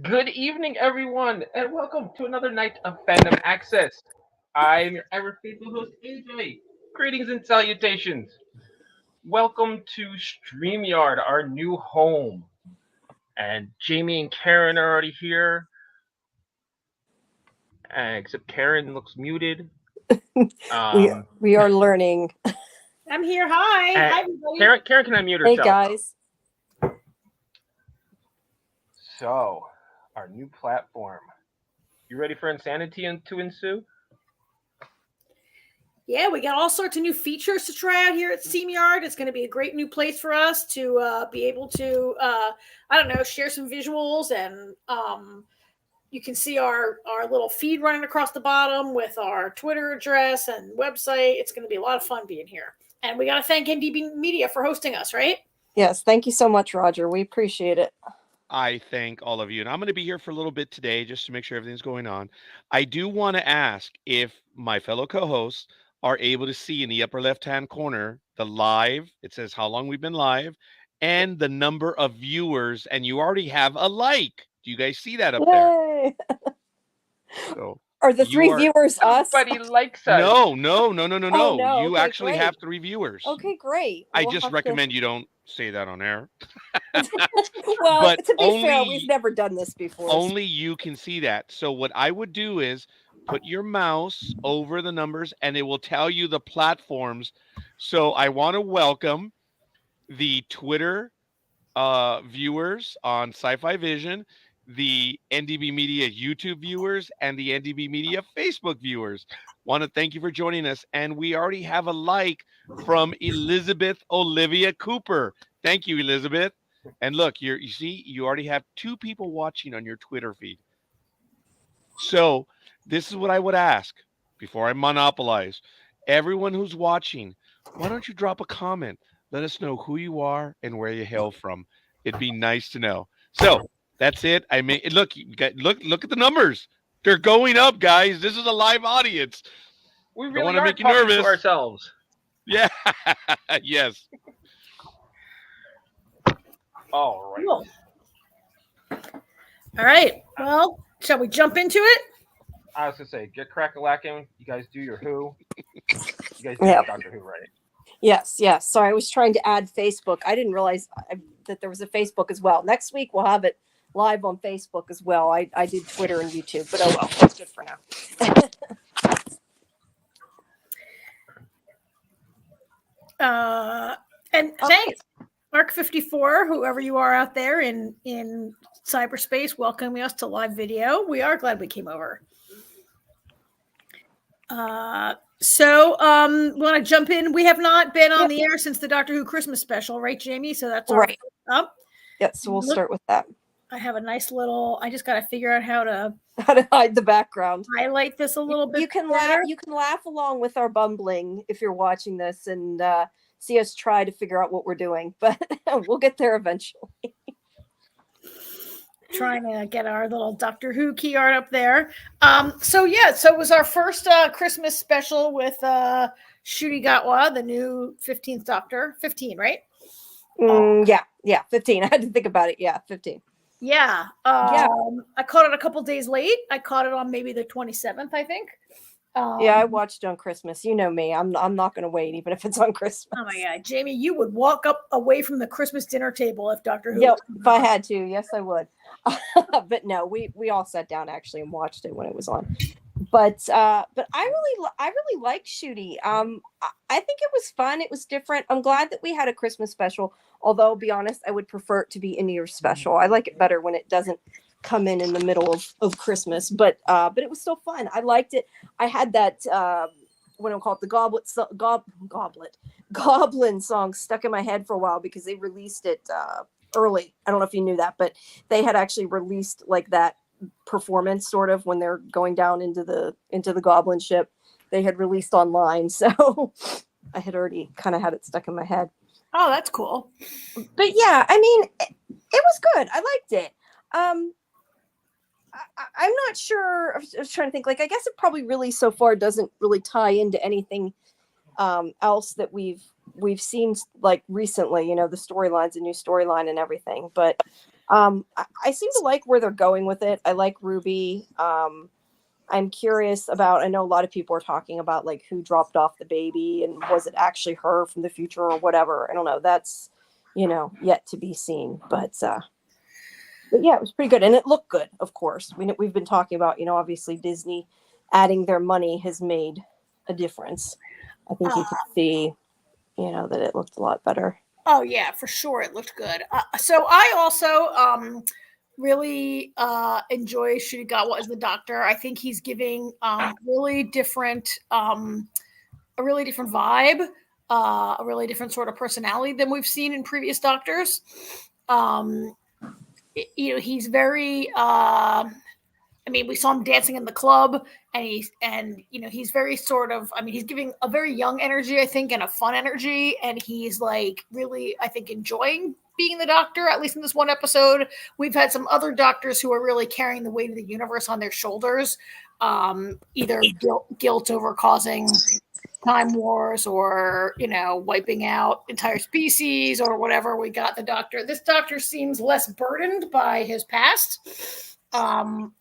Good evening, everyone, and welcome to another night of Fandom Access. I'm your ever faithful host, AJ. Greetings and salutations. Welcome to StreamYard, our new home. And Jamie and Karen are already here, except Karen looks muted. we Um, we are learning. I'm here. Hi. and Hi, everybody. Karen can unmute Hey herself. guys. So, our new platform. You ready for insanity to ensue? Yeah, we got all sorts of new features to try out here at StreamYard. It's going to be a great new place for us to be able to, I don't know, share some visuals, and you can see our little feed running across the bottom with our Twitter address and website. It's going to be a lot of fun being here. And we got to thank NDB Media for hosting us, right? Yes, thank you so much, Roger. We appreciate it. I thank all of you. And I'm going to be here for a little bit today just to make sure everything's going on. I do want to ask if my fellow co hosts are able to see in the upper left hand corner the live. It says how long we've been live and the number of viewers. And you already have a like. Do you guys see that up there? Yay! So Are the three viewers us? Everybody likes us. no. Oh, no. You Okay, actually great. have 3 viewers. Okay, great. I We'll just have recommend you don't say that on air. Well, but to be fair, only- we've never done this before. Only you can see that. So what I would do is put your mouse over the numbers and it will tell you the platforms. So I want to welcome the Twitter viewers on Sci-Fi Vision, the NDB Media YouTube viewers, and the NDB Media Facebook viewers. Want to thank you for joining us. And we already have a like from Elizabeth Olivia Cooper. Thank you, Elizabeth. And look, you see, you already have 2 people watching on your Twitter feed. So this is what I would ask before I monopolize. Everyone who's watching, why don't you drop a comment? Let us know who you are and where you hail from. It'd be nice to know. So that's it. I mean, look at the numbers. They're going up, guys. This is a live audience. We Don't really wanna are make you talking nervous. to ourselves. Yeah. Yes. All right. Cool. All right. Well, shall we jump into it? I was gonna say, get crack-a-lacking. You guys do your Who. You guys do Yep. your Doctor Who, right? Yes. Sorry, I was trying to add Facebook. I didn't realize that there was a Facebook as well. Next week we'll have it live on Facebook as well. I did Twitter and YouTube, but oh well, that's good for now. And thanks, Mark 54, whoever you are out there in cyberspace, welcoming us to live video. We are glad we came over. So want to jump in? We have not been on the air since the Doctor Who Christmas special, right, Jamie? So that's right up. Yeah, so we'll start with that. I have a nice little. I just got to figure out how to hide the background. Highlight this a little bit. You can laugh along with our bumbling if you're watching this and see us try to figure out what we're doing, but we'll get there eventually. Trying to get our little Doctor Who key art up there. So it was our first Christmas special with Ncuti Gatwa, the new 15th Doctor. 15, right? Yeah, 15. I had to think about it. Yeah, 15. Yeah. I caught it a couple days late. I caught it on maybe the 27th, I think. Yeah, I watched it on Christmas. You know me. I'm not going to wait, even if it's on Christmas. Oh my God, Jamie, you would walk up away from the Christmas dinner table if Doctor Who. Yep, if I had to, yes, I would. But no, we all sat down actually and watched it when it was on. But I really like Ncuti. I think it was fun. It was different. I'm glad that we had a Christmas special. Although, to be honest, I would prefer it to be a New Year's special. I like it better when it doesn't come in the middle of Christmas. But it was still fun. I liked it. I had that what do I call it, the Goblin song stuck in my head for a while because they released it early. I don't know if you knew that, but they had actually released like that performance sort of when they're going down into the Goblin ship. They had released online, so I had already kind of had it stuck in my head. Oh, that's cool. But yeah, I mean, it was good. I liked it. I'm not sure. I was trying to think. Like, I guess it probably really so far doesn't really tie into anything else that we've seen like recently. You know, the storylines, a new storyline, and everything. But I seem to like where they're going with it. I like Ruby. I'm curious about, I know a lot of people are talking about like who dropped off the baby and was it actually her from the future or whatever. I don't know. That's, yet to be seen. But yeah, it was pretty good. And it looked good, of course. We've been talking about, obviously Disney adding their money has made a difference. I think you could see, that it looked a lot better. Oh yeah, for sure, it looked good. So I also really enjoy Shudigawa as the Doctor. I think he's giving really different, a really different vibe, a really different sort of personality than we've seen in previous Doctors. He's very. We saw him dancing in the club, and he's very sort of. He's giving a very young energy, I think, and a fun energy, and he's like really, I think, enjoying being the Doctor. At least in this one episode, we've had some other Doctors who are really carrying the weight of the universe on their shoulders, either guilt over causing time wars or wiping out entire species or whatever. We got the Doctor. This Doctor seems less burdened by his past.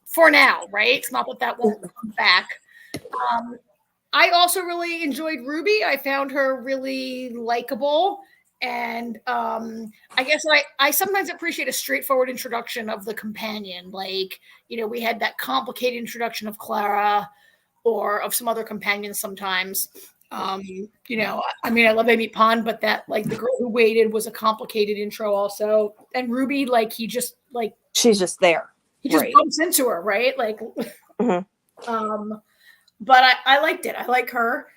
For now, right? It's not that won't come back. I also really enjoyed Ruby. I found her really likable. And I guess I sometimes appreciate a straightforward introduction of the companion. Like, we had that complicated introduction of Clara or of some other companions sometimes. I love Amy Pond, but that, like, the girl who waited was a complicated intro also. And Ruby, like, she's just there. He just bumps into her, right? Like, but I liked it. I like her.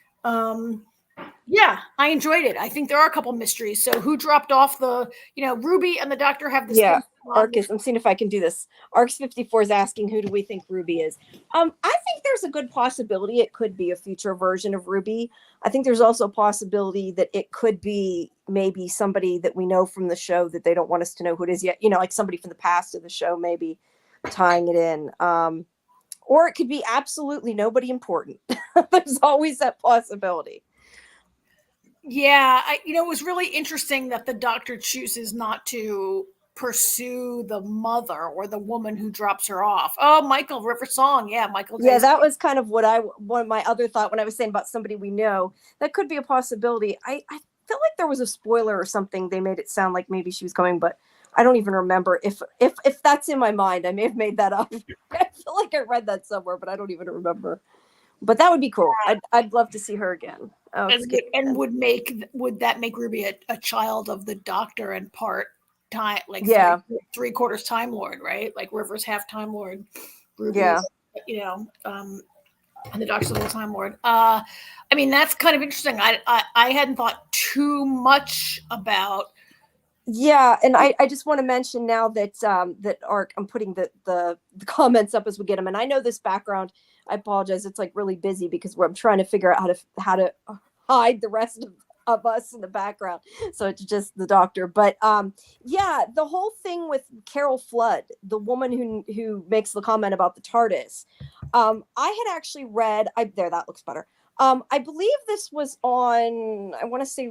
Yeah, I enjoyed it. I think there are a couple mysteries. So who dropped off the, Ruby and the Doctor have this. Yeah, Arcus. I'm seeing if I can do this. Arcs54 is asking, who do we think Ruby is? I think there's a good possibility it could be a future version of Ruby. I think there's also a possibility that it could be maybe somebody that we know from the show that they don't want us to know who it is yet. Like somebody from the past of the show, maybe tying it in. Or it could be absolutely nobody important. There's always that possibility. Yeah, it was really interesting that the Doctor chooses not to pursue the mother or the woman who drops her off. Oh, Michael River Song. Yeah, Michael. Yeah, that was kind of one of my other thought when I was saying about somebody we know. That could be a possibility. I feel like there was a spoiler or something. They made it sound like maybe she was coming, but I don't even remember if that's in my mind. I may have made that up. I feel like I read that somewhere, but I don't even remember. But that would be cool. I'd love to see her again. And would that make Ruby a child of the Doctor and part time, like three-quarters Time Lord, right? Like River's half Time Lord. Ruby, and the Doctor's a little Time Lord. That's kind of interesting. I hadn't thought too much about. Yeah, and I just want to mention now that that Arc, I'm putting the comments up as we get them, and I know this background. I apologize. It's like really busy because I'm trying to figure out how to hide the rest of us in the background, so it's just the Doctor. But the whole thing with Carol Flood, the woman who makes the comment about the TARDIS, I had actually read. That looks better. I believe this was on. I want to say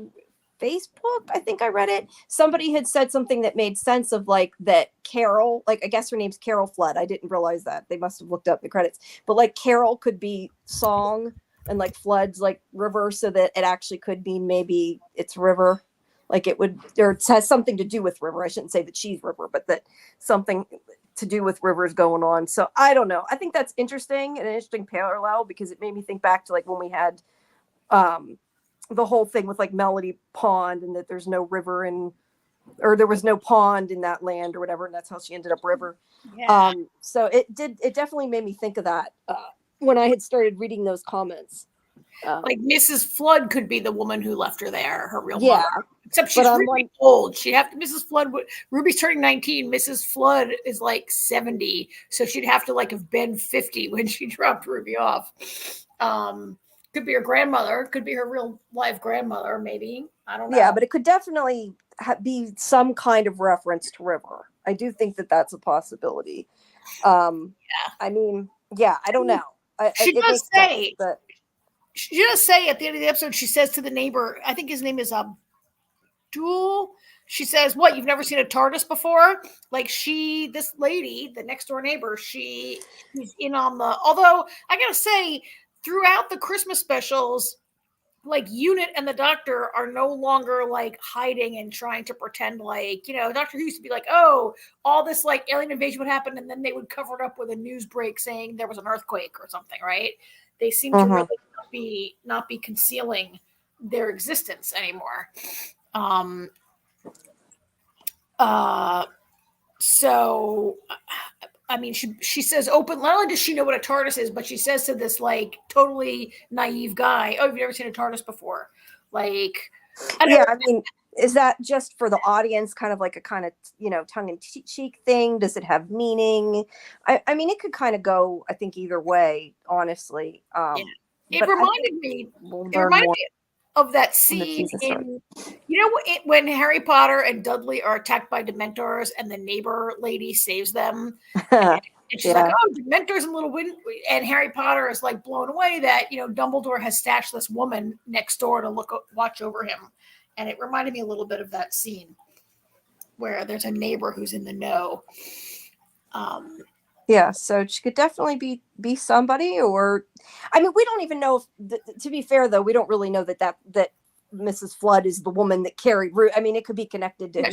Facebook. I think I read it. Somebody had said something that made sense of like that Carol, like I guess her name's Carol Flood. I didn't realize that. They must have looked up the credits. But like Carol could be song and like Flood's like river, so that it actually could mean maybe it's river. Like it would, or it has something to do with river. I shouldn't say that she's river, but that something to do with rivers going on. So I don't know. I think that's interesting and an interesting parallel because it made me think back to like when we had the whole thing with like Melody Pond and that there's no river or there was no pond in that land or whatever. And that's how she ended up river. Yeah. So it definitely made me think of that when I had started reading those comments. Like Mrs. Flood could be the woman who left her there, her real mother. Except she's really old. She'd have to, Mrs. Flood, Ruby's turning 19. Mrs. Flood is like 70. So she'd have to like have been 50 when she dropped Ruby off. Could be her grandmother. Could be her real life grandmother, maybe. I don't know. Yeah, but it could definitely be some kind of reference to River. I do think that that's a possibility. I mean, I don't know. She does say at the end of the episode, she says to the neighbor, I think his name is stool. She says, "What? You've never seen a TARDIS before?" Like this lady, the next door neighbor, she's in on the. Although I gotta say, throughout the Christmas specials, like Unit and the Doctor are no longer like hiding and trying to pretend like, Doctor Who used to be like, oh, all this like alien invasion would happen, and then they would cover it up with a news break saying there was an earthquake or something, right? They seem to really not be concealing their existence anymore. So I mean, she says open. Not only does she know what a TARDIS is, but she says to this like totally naive guy, "Oh, have you ever seen a TARDIS before?" Like, I mean, is that just for the audience, kind of like a kind of tongue in cheek thing? Does it have meaning? I mean, it could kind of go, I think, either way, honestly. It reminded me of that scene in, when Harry Potter and Dudley are attacked by Dementors and the neighbor lady saves them. And she's like, "Oh, Dementors and little wind," and Harry Potter is like blown away that Dumbledore has stashed this woman next door to watch over him, and it reminded me a little bit of that scene where there's a neighbor who's in the know. Yeah, so she could definitely be somebody, or I mean, we don't even know if. To be fair, though, we don't really know that Mrs. Flood is the woman that carried Ruby. I mean, it could be connected to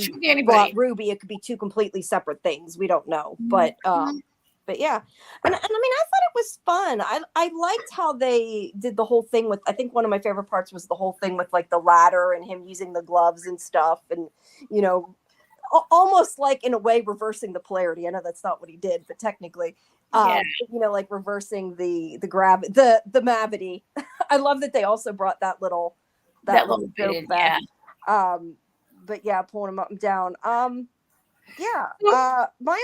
Ruby. It could be two completely separate things. We don't know, but yeah, and I mean, I thought it was fun. I liked how they did the whole thing with. I think one of my favorite parts was the whole thing with like the ladder and him using the gloves and stuff, and almost like in a way reversing the polarity. I know that's not what he did, but technically, like reversing the gravity. I love that they also brought that little bit back. But yeah, pulling him up and down. My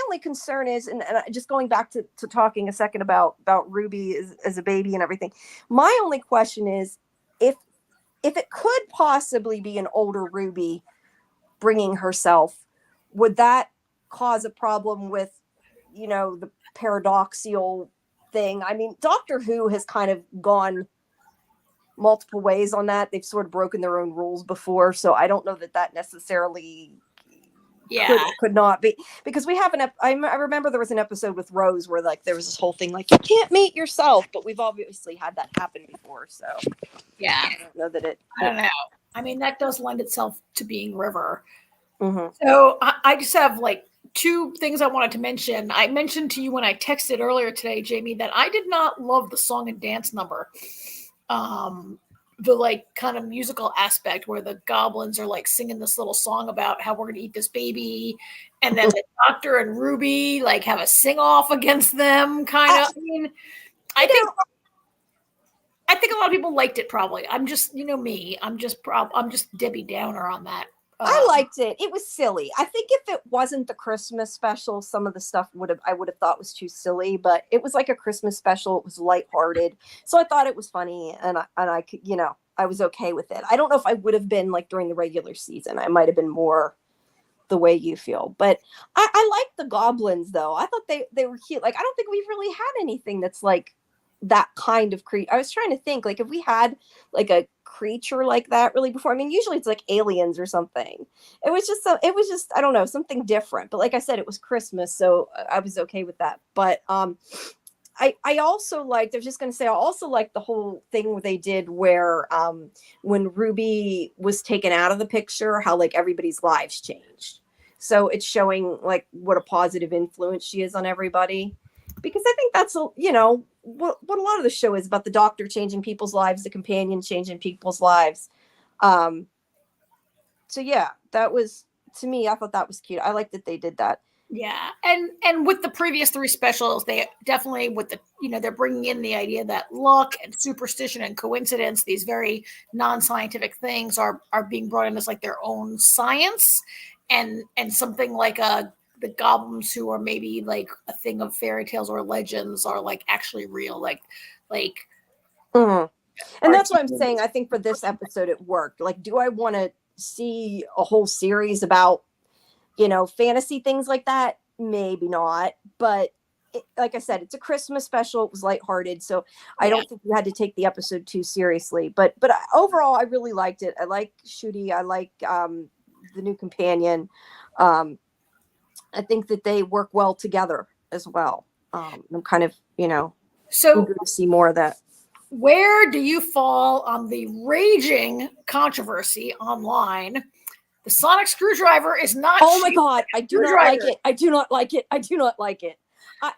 only concern is, and just going back to talking a second about Ruby as a baby and everything. My only question is if it could possibly be an older Ruby bringing herself, would that cause a problem with, the paradoxical thing? I mean, Doctor Who has kind of gone multiple ways on that. They've sort of broken their own rules before, so I don't know that necessarily could not be, because we have I remember there was an episode with Rose where like there was this whole thing like you can't meet yourself, but we've obviously had that happen before, so I don't know that I don't know. I mean, that does lend itself to being River. Mm-hmm. So I just have like two things I wanted to mention. I mentioned to you when I texted earlier today, Jamie, that I did not love the song and dance number. The like kind of musical aspect where the goblins are like singing this little song about how we're going to eat this baby. And then the Doctor and Ruby like have a sing off against them kind of. I mean, I think a lot of people liked it probably. I'm just, me, I'm just Debbie Downer on that. I liked it. It was silly. I think if it wasn't the Christmas special, some of the stuff I would have thought was too silly, but it was like a Christmas special. It was lighthearted. So I thought it was funny, and I could, I was okay with it. I don't know if I would have been like during the regular season. I might have been more the way you feel, but I liked the goblins though. I thought they were cute. Like, I don't think we've really had anything that's like that kind of creature. I was trying to think like if we had like a creature like that really before. I mean, usually it's like aliens or something. It was just I don't know, something different. But like I said, it was Christmas, so I was okay with that. But I also liked, I was just going to say, I also liked the whole thing where they did where when Ruby was taken out of the picture, how like everybody's lives changed. So it's showing like what a positive influence she is on everybody. Because I think that's, what a lot of the show is about, the Doctor changing people's lives, the companion changing people's lives. So yeah, that was, to me, I thought that was cute. I like that they did that. Yeah. And with the previous three specials, they definitely with the, they're bringing in the idea that luck and superstition and coincidence, these very non-scientific things are being brought in as like their own science, and something like the goblins who are maybe like a thing of fairy tales or legends are like actually real, like mm-hmm. And that's what I'm saying. I think for this episode it worked. Like, do I want to see a whole series about fantasy things like that? Maybe not, but like I said, it's a Christmas special. It was lighthearted, so I don't think you had to take the episode too seriously, but overall I really liked it. I like Shooty. I like the new companion. I think that they work well together as well. I'm kind of, So eager to see more of that. where do you fall on the raging controversy online? The sonic screwdriver is not. Oh my God, I do not like screwdriver. it. I do not like it. I do not like it.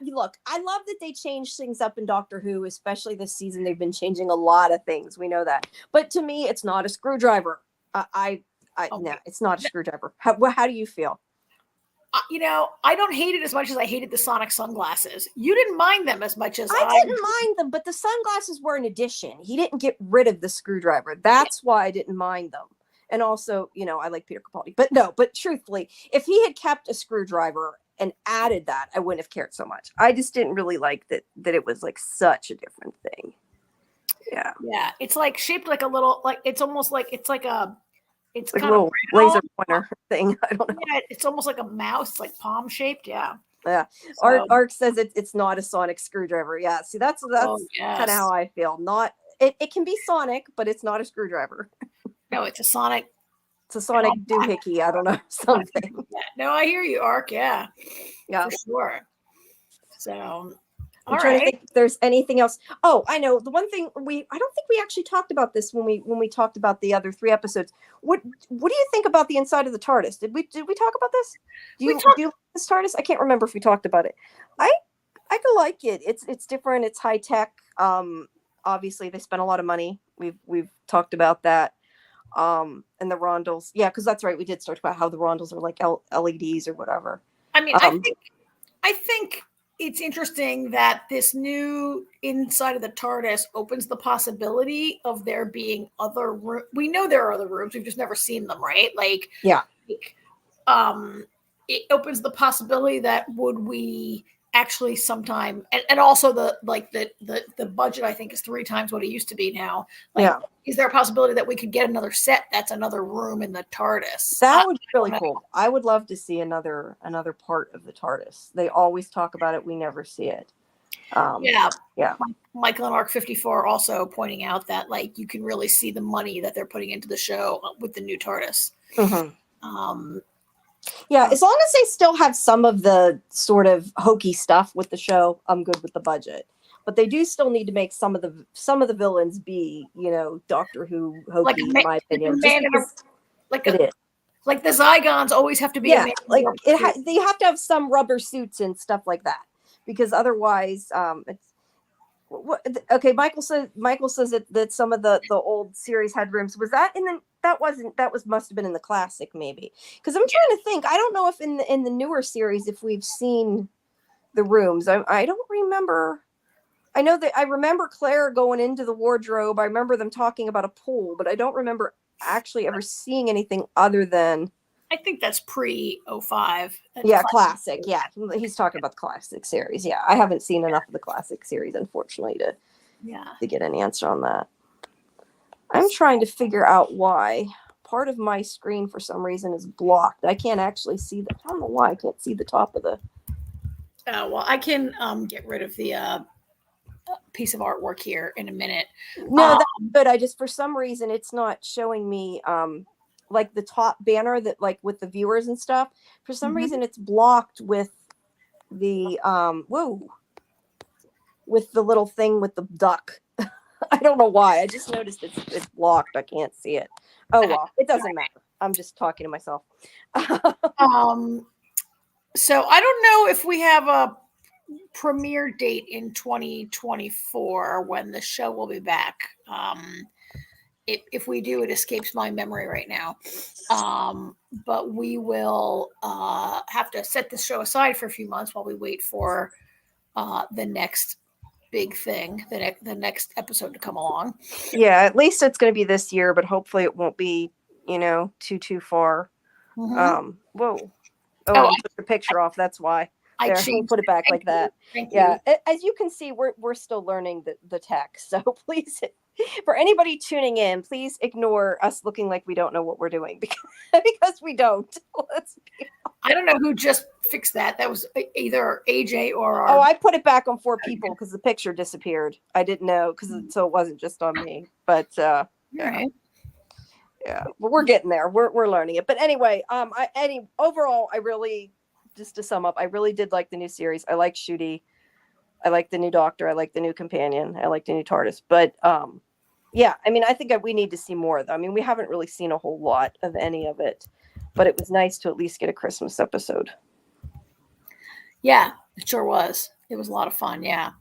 Look, I love that they changed things up in Doctor Who, especially this season. They've been changing a lot of things. We know that. But to me, it's not a screwdriver. No, it's not a screwdriver. How do you feel? I don't hate it as much as I hated the sonic sunglasses. You didn't mind them as much as I didn't mind them, but the sunglasses were an addition. He didn't get rid of the screwdriver. That's why I didn't mind them. And also, I like Peter Capaldi. But truthfully, if he had kept a screwdriver and added that, I wouldn't have cared so much. I just didn't really like that it was like such a different thing. Yeah. Yeah. It's like shaped like a little, like it's almost like it's like a it's like a kind little of laser pointer thing. I don't know. Yeah, it's almost like a mouse, like palm shaped. Yeah. Yeah. So, Ark says it's not a sonic screwdriver. Yeah. See, that's kind of how I feel. Not it can be sonic, but it's not a screwdriver. No, it's a sonic. It's a sonic doohickey. I don't know, something. Yeah. No, I hear you, Ark. Yeah. Yeah. For sure. So I'm trying to think if there's anything else. Oh, I know. The one thing I don't think we actually talked about this when we talked about the other 3 episodes. What do you think about the inside of the TARDIS? Did we talk about this? Do you like this TARDIS? I can't remember if we talked about it. I could like it. It's different. It's high tech. Obviously they spent a lot of money. We've talked about that. And the rondels. Yeah, because that's right. We did start about how the rondels are like LEDs or whatever. I mean, I think it's interesting that this new inside of the TARDIS opens the possibility of there being other rooms. We know there are other rooms. We've just never seen them, right? Like, yeah. It opens the possibility that would we actually sometime, and also the budget I think is 3 times what it used to be now. Like, yeah. Is there a possibility that we could get another set that's another room in the TARDIS? That would be really cool. I would love to see another part of the TARDIS. They always talk about it. We never see it. Yeah. Yeah. Michael and Arc 54 also pointing out that like you can really see the money that they're putting into the show with the new TARDIS. Mm-hmm. Yeah, as long as they still have some of the sort of hokey stuff with the show, I'm good with the budget. But they do still need to make some of the villains be, Doctor Who hokey, in my opinion. Like the Zygons always have to be. Yeah, like they have to have some rubber suits and stuff like that, because otherwise, it's. Okay, Michael says that some of the old series had rooms. Was that in the? Must have been in the classic, maybe, because I'm trying to think. I don't know if in the newer series if we've seen the rooms. I don't remember. I know that I remember Claire going into the wardrobe. I remember them talking about a pool, but I don't remember actually ever seeing anything other than. I think that's pre-05. Yeah, classic. Yeah, he's talking about the classic series. Yeah, I haven't seen enough of the classic series, unfortunately, to get an answer on that. I'm trying to figure out why part of my screen for some reason is blocked. I can't actually see I don't know why I can't see the top of the. Well, I can get rid of the piece of artwork here in a minute. No, that's good. I just for some reason it's not showing me like the top banner that like with the viewers and stuff. For some reason it's blocked with the with the little thing with the duck. I don't know why. I just noticed it's blocked. I can't see it. Oh well, it doesn't matter. I'm just talking to myself. So I don't know if we have a premiere date in 2024 when the show will be back. If we do, it escapes my memory right now. But we will have to set the show aside for a few months while we wait for the next big thing, the next episode to come along. Yeah, at least it's going to be this year, but hopefully it won't be, too far. Whoa. I took the picture off. That's why. There, we'll put it back like that. Thank you. As you can see, we're still learning the text. So please, for anybody tuning in, please ignore us looking like we don't know what we're doing because we don't. I don't know who just fixed that. That was either AJ or I put it back on 4 people because the picture disappeared. I didn't know so it wasn't just on me. But right. Yeah, but we're getting there. We're learning it. But anyway, overall, I really, just to sum up, I really did like the new series. I like Shooty. I like the new Doctor. I like the new companion. I like the new TARDIS. But yeah, I mean, I think we need to see more of them. I mean, we haven't really seen a whole lot of any of it, but it was nice to at least get a Christmas episode. Yeah, it sure was. It was a lot of fun. Yeah.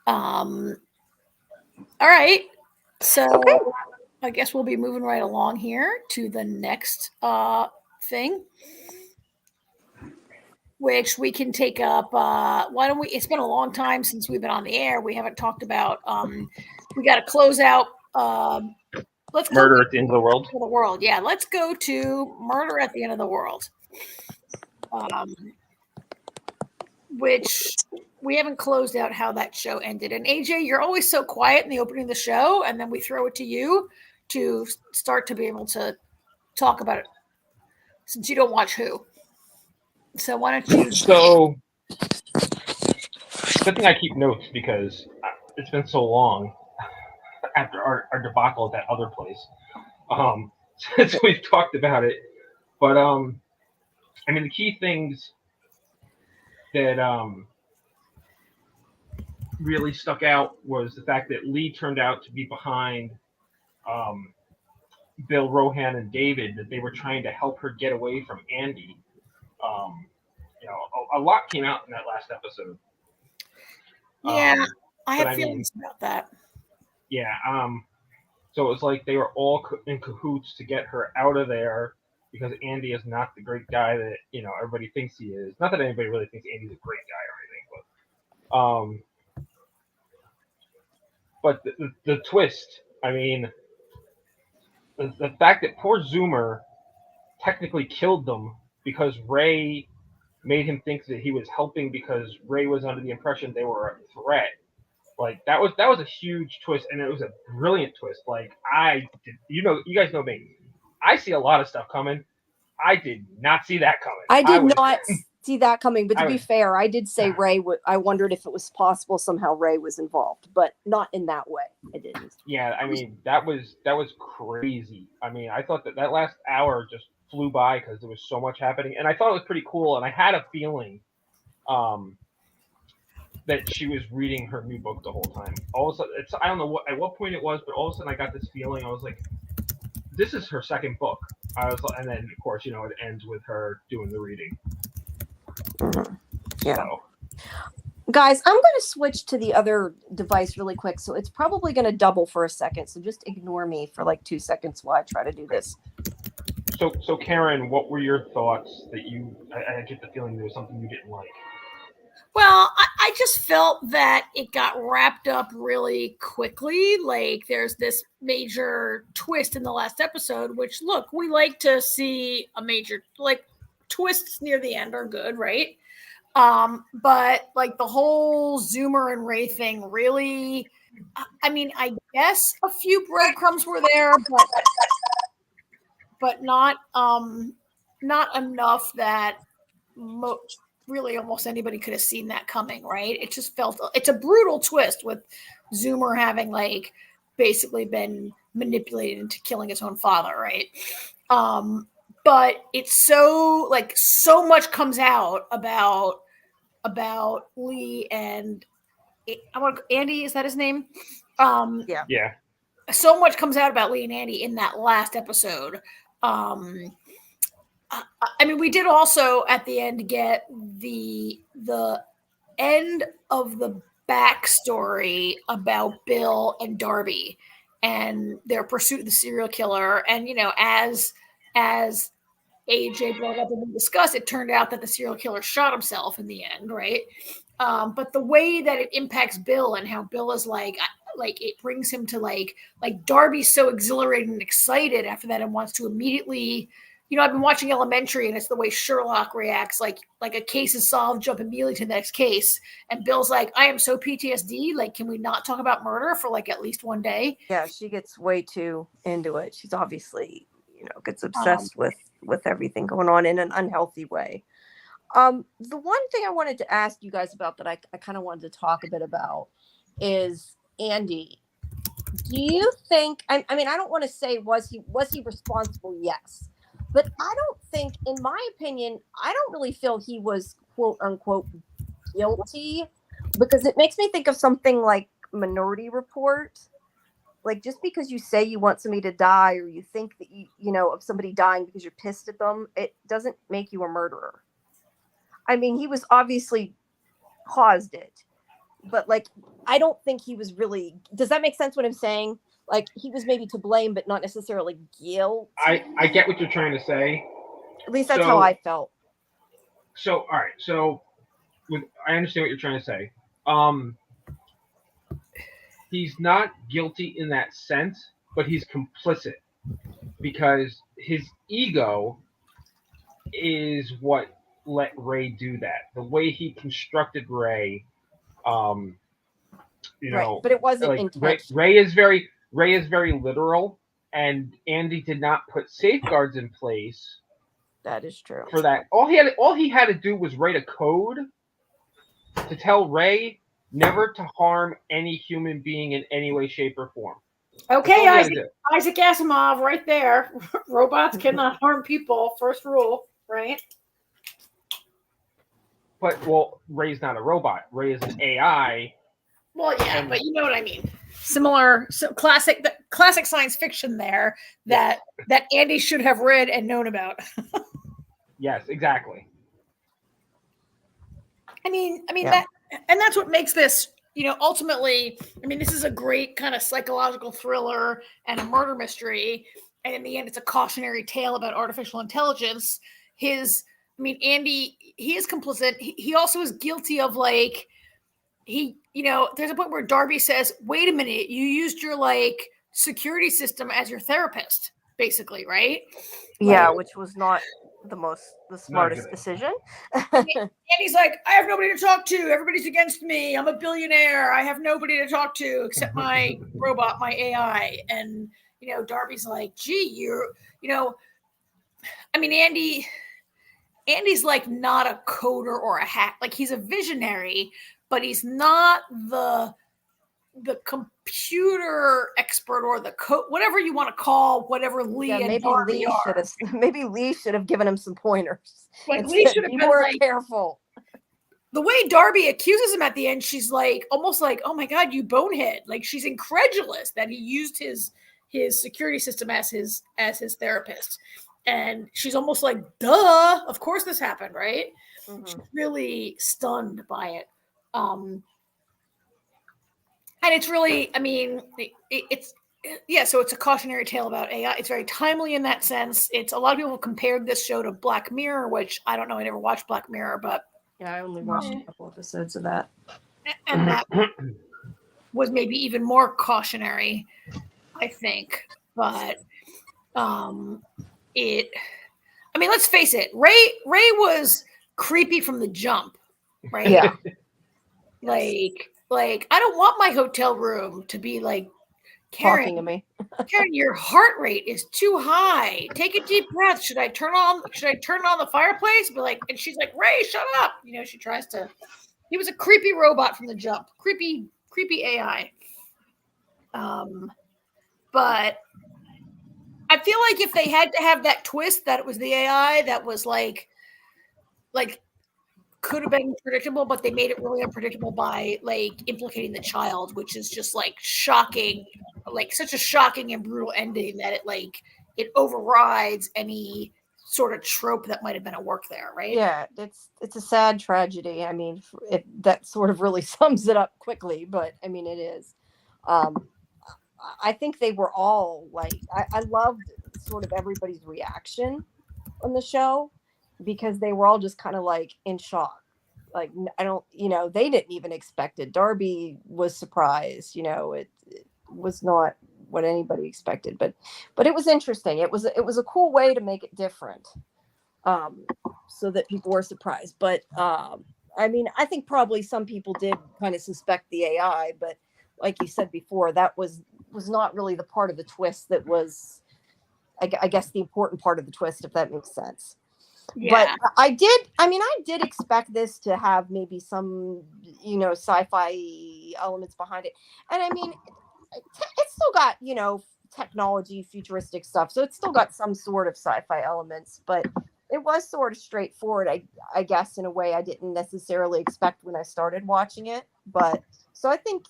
All right. So Okay. I guess we'll be moving right along here to the next thing, which we can take up. Why don't we? It's been a long time since we've been on the air. We haven't talked about. We got to close out. Let's go Murder at the End of the World. to the world. Yeah, let's go to Murder at the End of the World. Which we haven't closed out how that show ended. And AJ, you're always so quiet in the opening of the show, and then we throw it to you to start to be able to talk about it, since you don't watch Who. So why don't you? So, good thing I keep notes because it's been so long after our debacle at that other place since we've talked about it. But I mean, the key things that really stuck out was the fact that Lee turned out to be behind Bill, Rohan, and David, that they were trying to help her get away from Andy. You know, a lot came out in that last episode. Yeah, I but have feelings about that. Yeah. So it was like they were all in cahoots to get her out of there because Andy is not the great guy that, you know, everybody thinks he is. Not that anybody really thinks Andy's a great guy or anything, but the twist, I mean, the fact that poor Zoomer technically killed them because Ray made him think that he was helping because Ray was under the impression they were a threat. Like that was a huge twist, and it was a brilliant twist. Like you guys know me. I see a lot of stuff coming. I did not see that coming. I did not see that coming, but to be fair, I did say Ray. I wondered if it was possible somehow Ray was involved, but not in that way. I didn't. Yeah, I mean that was crazy. I mean, I thought that last hour just flew by because there was so much happening, and I thought it was pretty cool. And I had a feeling that she was reading her new book the whole time. All of a sudden, I don't know at what point it was, but all of a sudden I got this feeling. I was like, this is her second book. And then of course, you know, it ends with her doing the reading. Mm-hmm. Yeah. So. Guys, I'm going to switch to the other device really quick. So it's probably going to double for a second. So just ignore me for like 2 seconds while I try to do this. So Karen, what were your thoughts that I get the feeling there was something you didn't like? Well, I just felt that it got wrapped up really quickly. Like there's this major twist in the last episode, which look, we like to see a major twists near the end are good, right? But like the whole Zoomer and Ray thing really, I mean, I guess a few breadcrumbs were there, but not enough that really almost anybody could have seen that coming, right? It just it's a brutal twist with Zoomer having like basically been manipulated into killing his own father, right? But it's so much comes out about Lee and Andy, is that his name? Yeah. So much comes out about Lee and Andy in that last episode. I mean, we did also at the end get the end of the backstory about Bill and Darby and their pursuit of the serial killer. And, you know, as AJ brought up and we discussed, it turned out that the serial killer shot himself in the end, right? But the way that it impacts Bill and how Bill is like it brings him to like Darby's so exhilarated and excited after that and wants to immediately, you know, I've been watching Elementary and it's the way Sherlock reacts, like a case is solved, jump immediately to the next case. And Bill's like, I am so PTSD. Like, can we not talk about murder for like at least one day? Yeah, she gets way too into it. She's obviously, you know, gets obsessed with everything going on in an unhealthy way. The one thing I wanted to ask you guys about that I kind of wanted to talk a bit about is Andy. Do you think? I mean, I don't want to say was he responsible? Yes, but I don't think, in my opinion, I don't really feel he was quote unquote guilty, because it makes me think of something like Minority Report. Like, just because you say you want somebody to die, or you think that you know of somebody dying because you're pissed at them, it doesn't make you a murderer. I mean, he was obviously caused it, but like, I don't think he was really. Does that make sense what I'm saying? Like, he was maybe to blame, but not necessarily guilty. I get what you're trying to say. At least that's how So I felt. all right. So I understand what you're trying to say. Um, he's not guilty in that sense, but he's complicit because his ego is what let Ray do that. The way he constructed Ray, um, you Right, know, but it wasn't like intentional. Ray is very literal, and Andy did not put safeguards in place That is true. for that. All he had to do was write a code to tell Ray never to harm any human being in any way, shape, or form. Okay, That's all he had to do. Isaac Asimov, right there. Robots cannot harm people. First rule, right? But well, Ray's not a robot. Ray is an AI. Well, yeah, And- but you know what I mean. Similar, so classic science fiction there that Andy should have read and known about. Yes, exactly. I mean Yeah. that's what makes this, you know, ultimately, I mean, this is a great kind of psychological thriller and a murder mystery, and in the end, it's a cautionary tale about artificial intelligence. Andy, he is complicit. He also is guilty of, like, you know, there's a point where Darby says, "Wait a minute, you used your, like, security system as your therapist," basically, right? Yeah, Like, which was not the smartest decision. and he's like, "I have nobody to talk to. Everybody's against me. I'm a billionaire. I have nobody to talk to except my robot, my AI." And, you know, Darby's like, "Gee, you know, I mean, Andy's like not a coder or a hack. Like, he's a visionary, but he's not the computer expert or the code, whatever you want to call whatever Lee Yeah, and maybe Darby are. Lee should have given him some pointers. Like, and Lee said, should have be been more like, careful. the way Darby accuses him at the end, she's like, almost like, "Oh my God, you bonehead!" Like, she's incredulous that he used his security system as his therapist, and she's almost like, "Duh, of course this happened, right?" Mhm. She's really stunned by it, and it's really, I mean, it's. Yeah, so it's a cautionary tale about AI. It's very timely in that sense. It's a lot of people compared this show to Black Mirror, which I don't know. I never watched Black Mirror, but Yeah, I only watched a couple episodes of that. and that was maybe even more cautionary, I think. But it, I mean, let's face it, Ray was creepy from the jump, right? Yeah. Like I don't want my hotel room to be like, Talking to me. Karen, your heart rate is too high. Take a deep breath. Should I turn on the fireplace? But like, and she's like, "Ray, shut up." You know, she tries to. He was a creepy robot from the jump. Creepy AI. But I feel like if they had to have that twist that it was the AI that was like could have been predictable, but they made it really unpredictable by like implicating the child, which is just like shocking, like such a shocking and brutal ending that it overrides any sort of trope that might have been at work there, right? Yeah, it's a sad tragedy. I mean, that sort of really sums it up quickly, but I mean, it is. I think they were all like, I loved sort of everybody's reaction on the show, because they were all just kind of like in shock. Like, I don't, you know, they didn't even expect it. Darby was surprised, you know, it was not what anybody expected, but it was interesting. It was a cool way to make it different, so that people were surprised. But I mean, I think probably some people did kind of suspect the AI, but like you said before, that was not really the part of the twist that was, I guess, the important part of the twist, if that makes sense. Yeah. But I did expect this to have maybe some, you know, sci-fi elements behind it. And I mean, it's still got, technology, futuristic stuff. So it's still got some sort of sci-fi elements, but it was sort of straightforward, I guess, in a way I didn't necessarily expect when I started watching it. But so I think,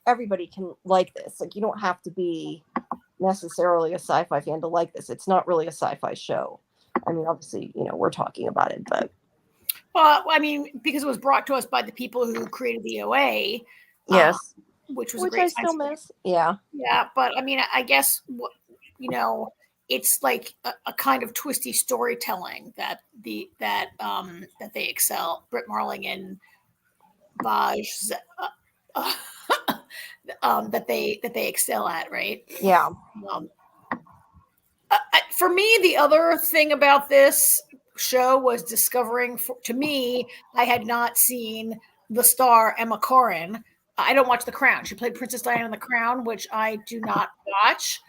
everybody can like this. Like, you don't have to be necessarily a sci-fi fan to like this. It's not really a sci-fi show. I mean, obviously, we're talking about it, but well, I mean, because it was brought to us by the people who created the OA, yes, which was which a great I still science miss. Yeah, yeah, but I mean, I guess it's like a kind of twisty storytelling that they excel. Britt Marling and Vaj, that they excel at, right? yeah, Um, for me, the other thing about this show was discovering. To me, I had not seen the star Emma Corrin. I don't watch The Crown. She played Princess Diana in The Crown, which I do not watch.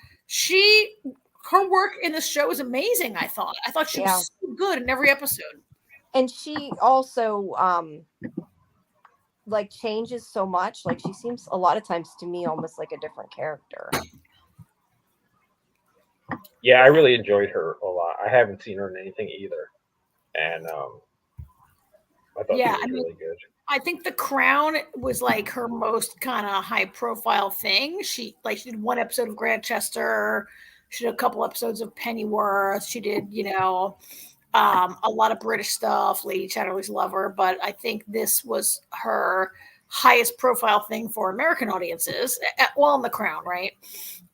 Her work in the show is amazing. I thought she yeah. was so good in every episode. And she also like changes so much. Like, she seems a lot of times to me almost like a different character. Yeah, I really enjoyed her a lot. I haven't seen her in anything either, and I thought Yeah, she was really good. I think The Crown was like her most kind of high profile thing. She did one episode of Grantchester. She did a couple episodes of Pennyworth. She did, a lot of British stuff, Lady Chatterley's Lover. But I think this was her highest profile thing for American audiences. Well, in The Crown, right?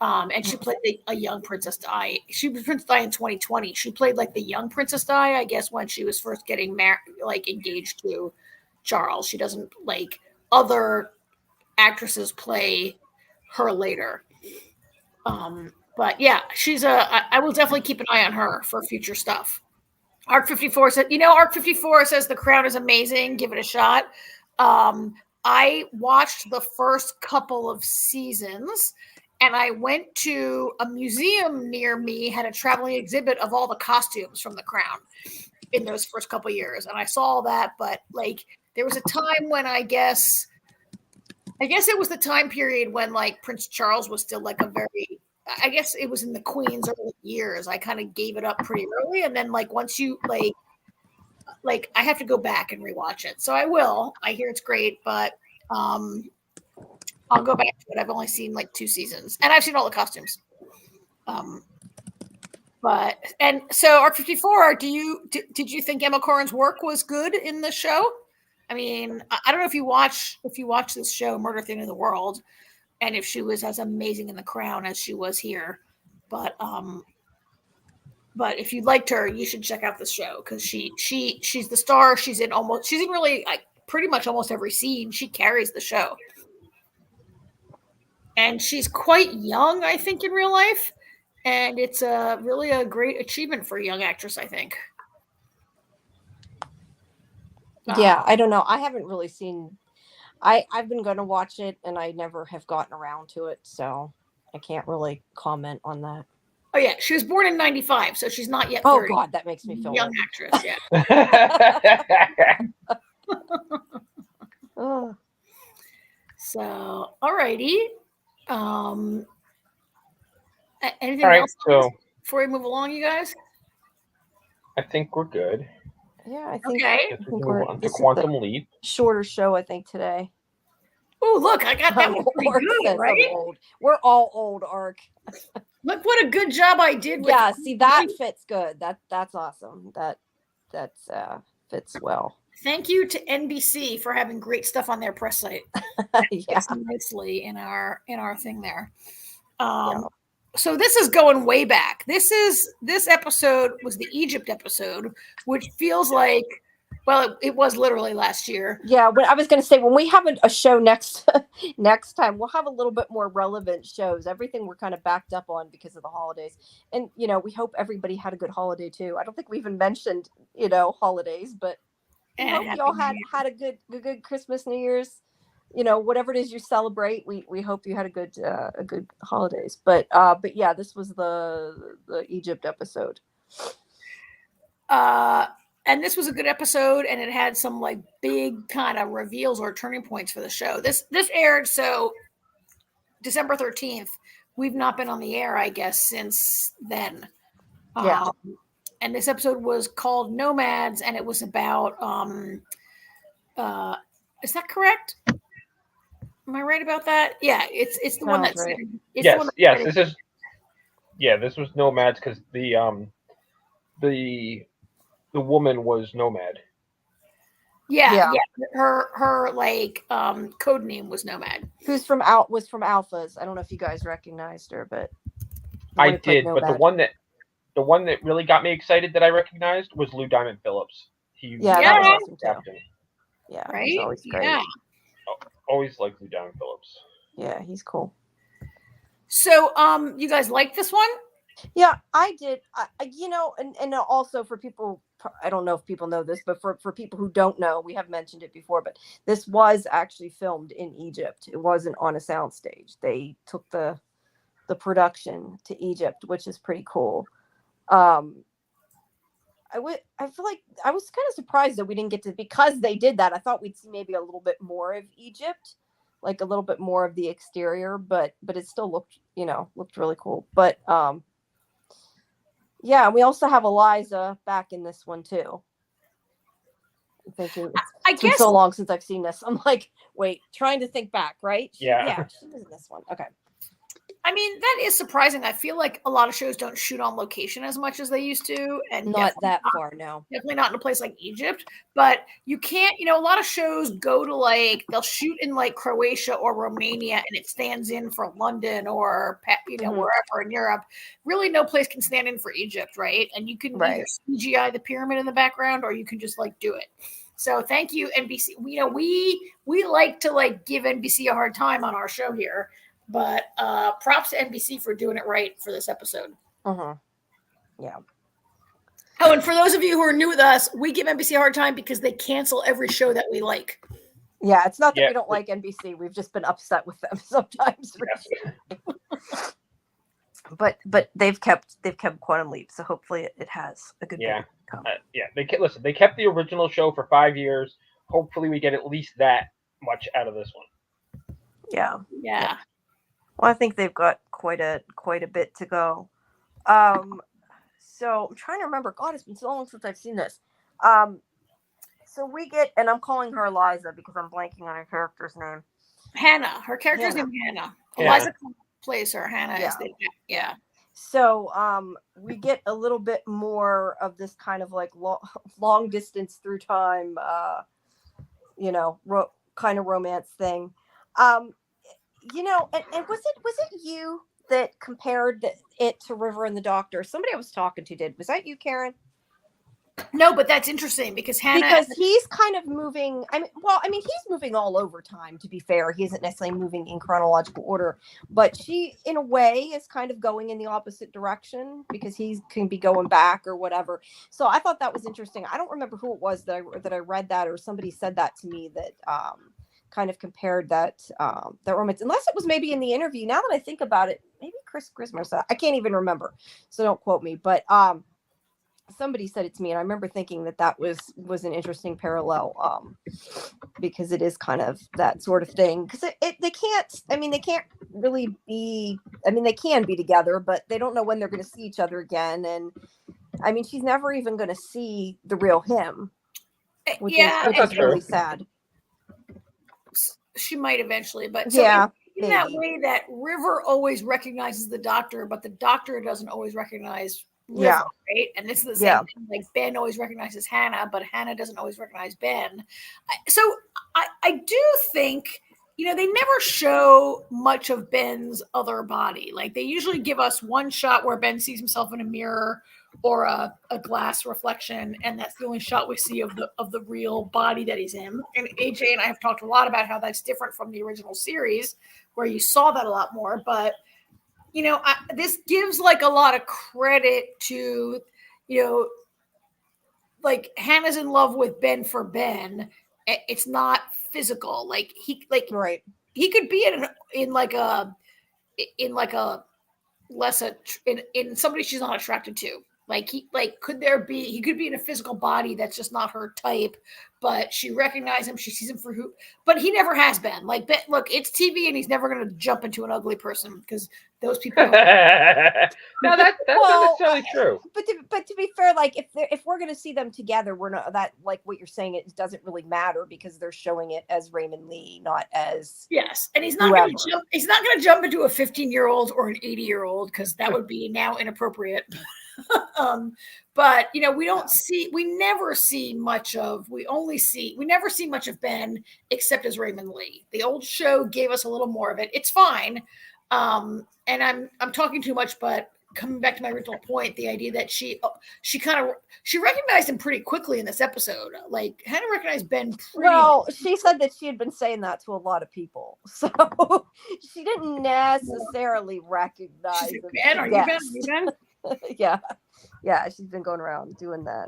And she played a young Princess Di. She was Princess Di in 2020. She played like the young Princess Di, I guess, when she was first getting married, like engaged to Charles. She doesn't like other actresses play her later. But yeah, I will definitely keep an eye on her for future stuff. Arc 54 said, Arc 54 says The Crown is amazing. Give it a shot. I watched the first couple of seasons, and I went to a museum near me, had a traveling exhibit of all the costumes from The Crown in those first couple of years. And I saw all that, but like there was a time when I guess it was the time period when like Prince Charles was still like I guess it was in the Queen's early years. I kind of gave it up pretty early. And then like once you like I have to go back and rewatch it. So I will. I hear it's great, but I'll go back to it. I've only seen like 2 seasons, and I've seen all the costumes. And so Arc 54, did you think Emma Corrin's work was good in the show? I mean, I don't know if you watch this show, Murder at the End of the World, and if she was as amazing in The Crown as she was here, but if you liked her, you should check out this show because she's the star. She's in really like pretty much almost every scene. She carries the show, and she's quite young, I think, in real life. And it's really a great achievement for a young actress, I think. Yeah, I don't know. I haven't really seen. I've been going to watch it, and I never have gotten around to it, so I can't really comment on that. Oh yeah, she was born in '95, so she's not yet 30. Oh God, that makes me feel young old. actress. Yeah. Oh. So, alrighty. Anything All right, else so before we move along, you guys? I think we're good. Yeah, I think. Okay. Let's move on to Quantum Leap. Shorter show, I think, today. Oh, look, I got that one pretty good, right? Old. We're all old, Arc. Look what a good job I did with Yeah, see, that fits good. That's awesome. That fits well. Thank you to NBC for having great stuff on their press site. Yeah. Nicely in our thing there. So this is going way back. This episode was the Egypt episode, which feels like, well, it was literally last year. Yeah, but I was going to say, when we have a show next time, we'll have a little bit more relevant shows. Everything we're kind of backed up on because of the holidays. And, we hope everybody had a good holiday too. I don't think we even mentioned, holidays, but we hope y'all had a good Christmas, New Year's, whatever it is you celebrate. We hope you had a good holidays. But yeah, this was the Egypt episode. And this was a good episode, and it had some like big kind of reveals or turning points for the show. This aired, so December 13th. We've not been on the air, I guess, since then. Yeah. And this episode was called Nomads, and it was about is that correct? Am I right about that? Yeah, it's the one Sounds that's right. it's Yes, the one that's yes. This was Nomads because the woman was Nomad. yeah. Her like code name was Nomad. Who's was from Alphas. I don't know if you guys recognized her, but the I one who played did, but the Nomad. one that really got me excited that I recognized was Lou Diamond Phillips. He Yeah, that was awesome too. captain. Yeah, Right? he's always great. Yeah. Always liked Lou Diamond Phillips. Yeah, he's cool. So, you guys like this one? Yeah, I did. And also for people, I don't know if people know this, but for people who don't know, we have mentioned it before, but this was actually filmed in Egypt. It wasn't on a soundstage. They took the production to Egypt, which is pretty cool. I feel like I was kind of surprised that we didn't get to, because they did that. I thought we'd see maybe a little bit more of Egypt, like a little bit more of the exterior, but it still looked really cool. But yeah, we also have Eliza back in this one too. I'm thinking it's been so long since I've seen this. I'm like, wait, trying to think back, right? She was in this one. Okay. I mean, that is surprising. I feel like a lot of shows don't shoot on location as much as they used to, and Not that far, no. definitely not in a place like Egypt. But you can't, a lot of shows go to they'll shoot in like Croatia or Romania, and it stands in for London or wherever in Europe. Really, no place can stand in for Egypt, right? And you can either CGI the pyramid in the background, or you can just do it. So thank you, NBC. We like to give NBC a hard time on our show here. But props to NBC for doing it right for this episode. Yeah. Oh, and for those of you who are new with us, we give NBC a hard time because they cancel every show that we like. Yeah, it's not that we don't like NBC. We've just been upset with them sometimes. But they've kept Quantum Leap, so hopefully it has a good bit to come. They kept the original show for 5 years. Hopefully we get at least that much out of this one. Yeah. Well, I think they've got quite a bit to go. So I'm trying to remember. God, it's been so long since I've seen this. So we get, and I'm calling her Eliza because I'm blanking on her character's name. Hannah. Her character's name is Hannah. Eliza plays her. Hannah is the So we get a little bit more of this kind of long distance through time, kind of romance thing. And was it you that compared it to River and the Doctor? Somebody I was talking to did. Was that you, Karen? No, but that's interesting because he's kind of moving. He's moving all over time. To be fair, he isn't necessarily moving in chronological order, but she, in a way, is kind of going in the opposite direction because he can be going back or whatever. So I thought that was interesting. I don't remember who it was that I read that, or somebody said that to me that kind of compared that romance, unless it was maybe in the interview. Now that I think about it, maybe Chris Grismer said, I can't even remember, so don't quote me, but somebody said it to me, and I remember thinking that was an interesting parallel, because it is kind of that sort of thing, because they can't really be, they can be together, but they don't know when they're going to see each other again. And she's never even going to see the real him, which is really sad. She might eventually, but in that way that River always recognizes the Doctor, but the Doctor doesn't always recognize River, right? And this is the same thing. Like Ben always recognizes Hannah, but Hannah doesn't always recognize Ben. So I do think, they never show much of Ben's other body. Like they usually give us one shot where Ben sees himself in a mirror or a glass reflection, and that's the only shot we see of the real body that he's in. And AJ and I have talked a lot about how that's different from the original series, where you saw that a lot more. But this gives a lot of credit to Hannah's in love with Ben for Ben. It's not physical. He could be in somebody she's not attracted to. Like could there be? He could be in a physical body that's just not her type, but she recognizes him. She sees him for who. But he never has been. Like, look, it's TV, and he's never going to jump into an ugly person because those people. No, that's not necessarily true. But to be fair, like if we're gonna see them together, we're not that like what you're saying. It doesn't really matter because they're showing it as Raymond Lee, not as Yes, and he's not going to jump. He's not going to jump into a 15-year-old or an 80-year-old because that would be now inappropriate. But we never see much of Ben except as Raymond Lee. The old show gave us a little more of it. It's fine. And I'm talking too much, but coming back to my original point, the idea that she recognized him pretty quickly in this episode. Like Hannah recognized Ben well, she said that she had been saying that to a lot of people, so she didn't necessarily recognize him. Ben, are you Ben? Yeah, she's been going around doing that.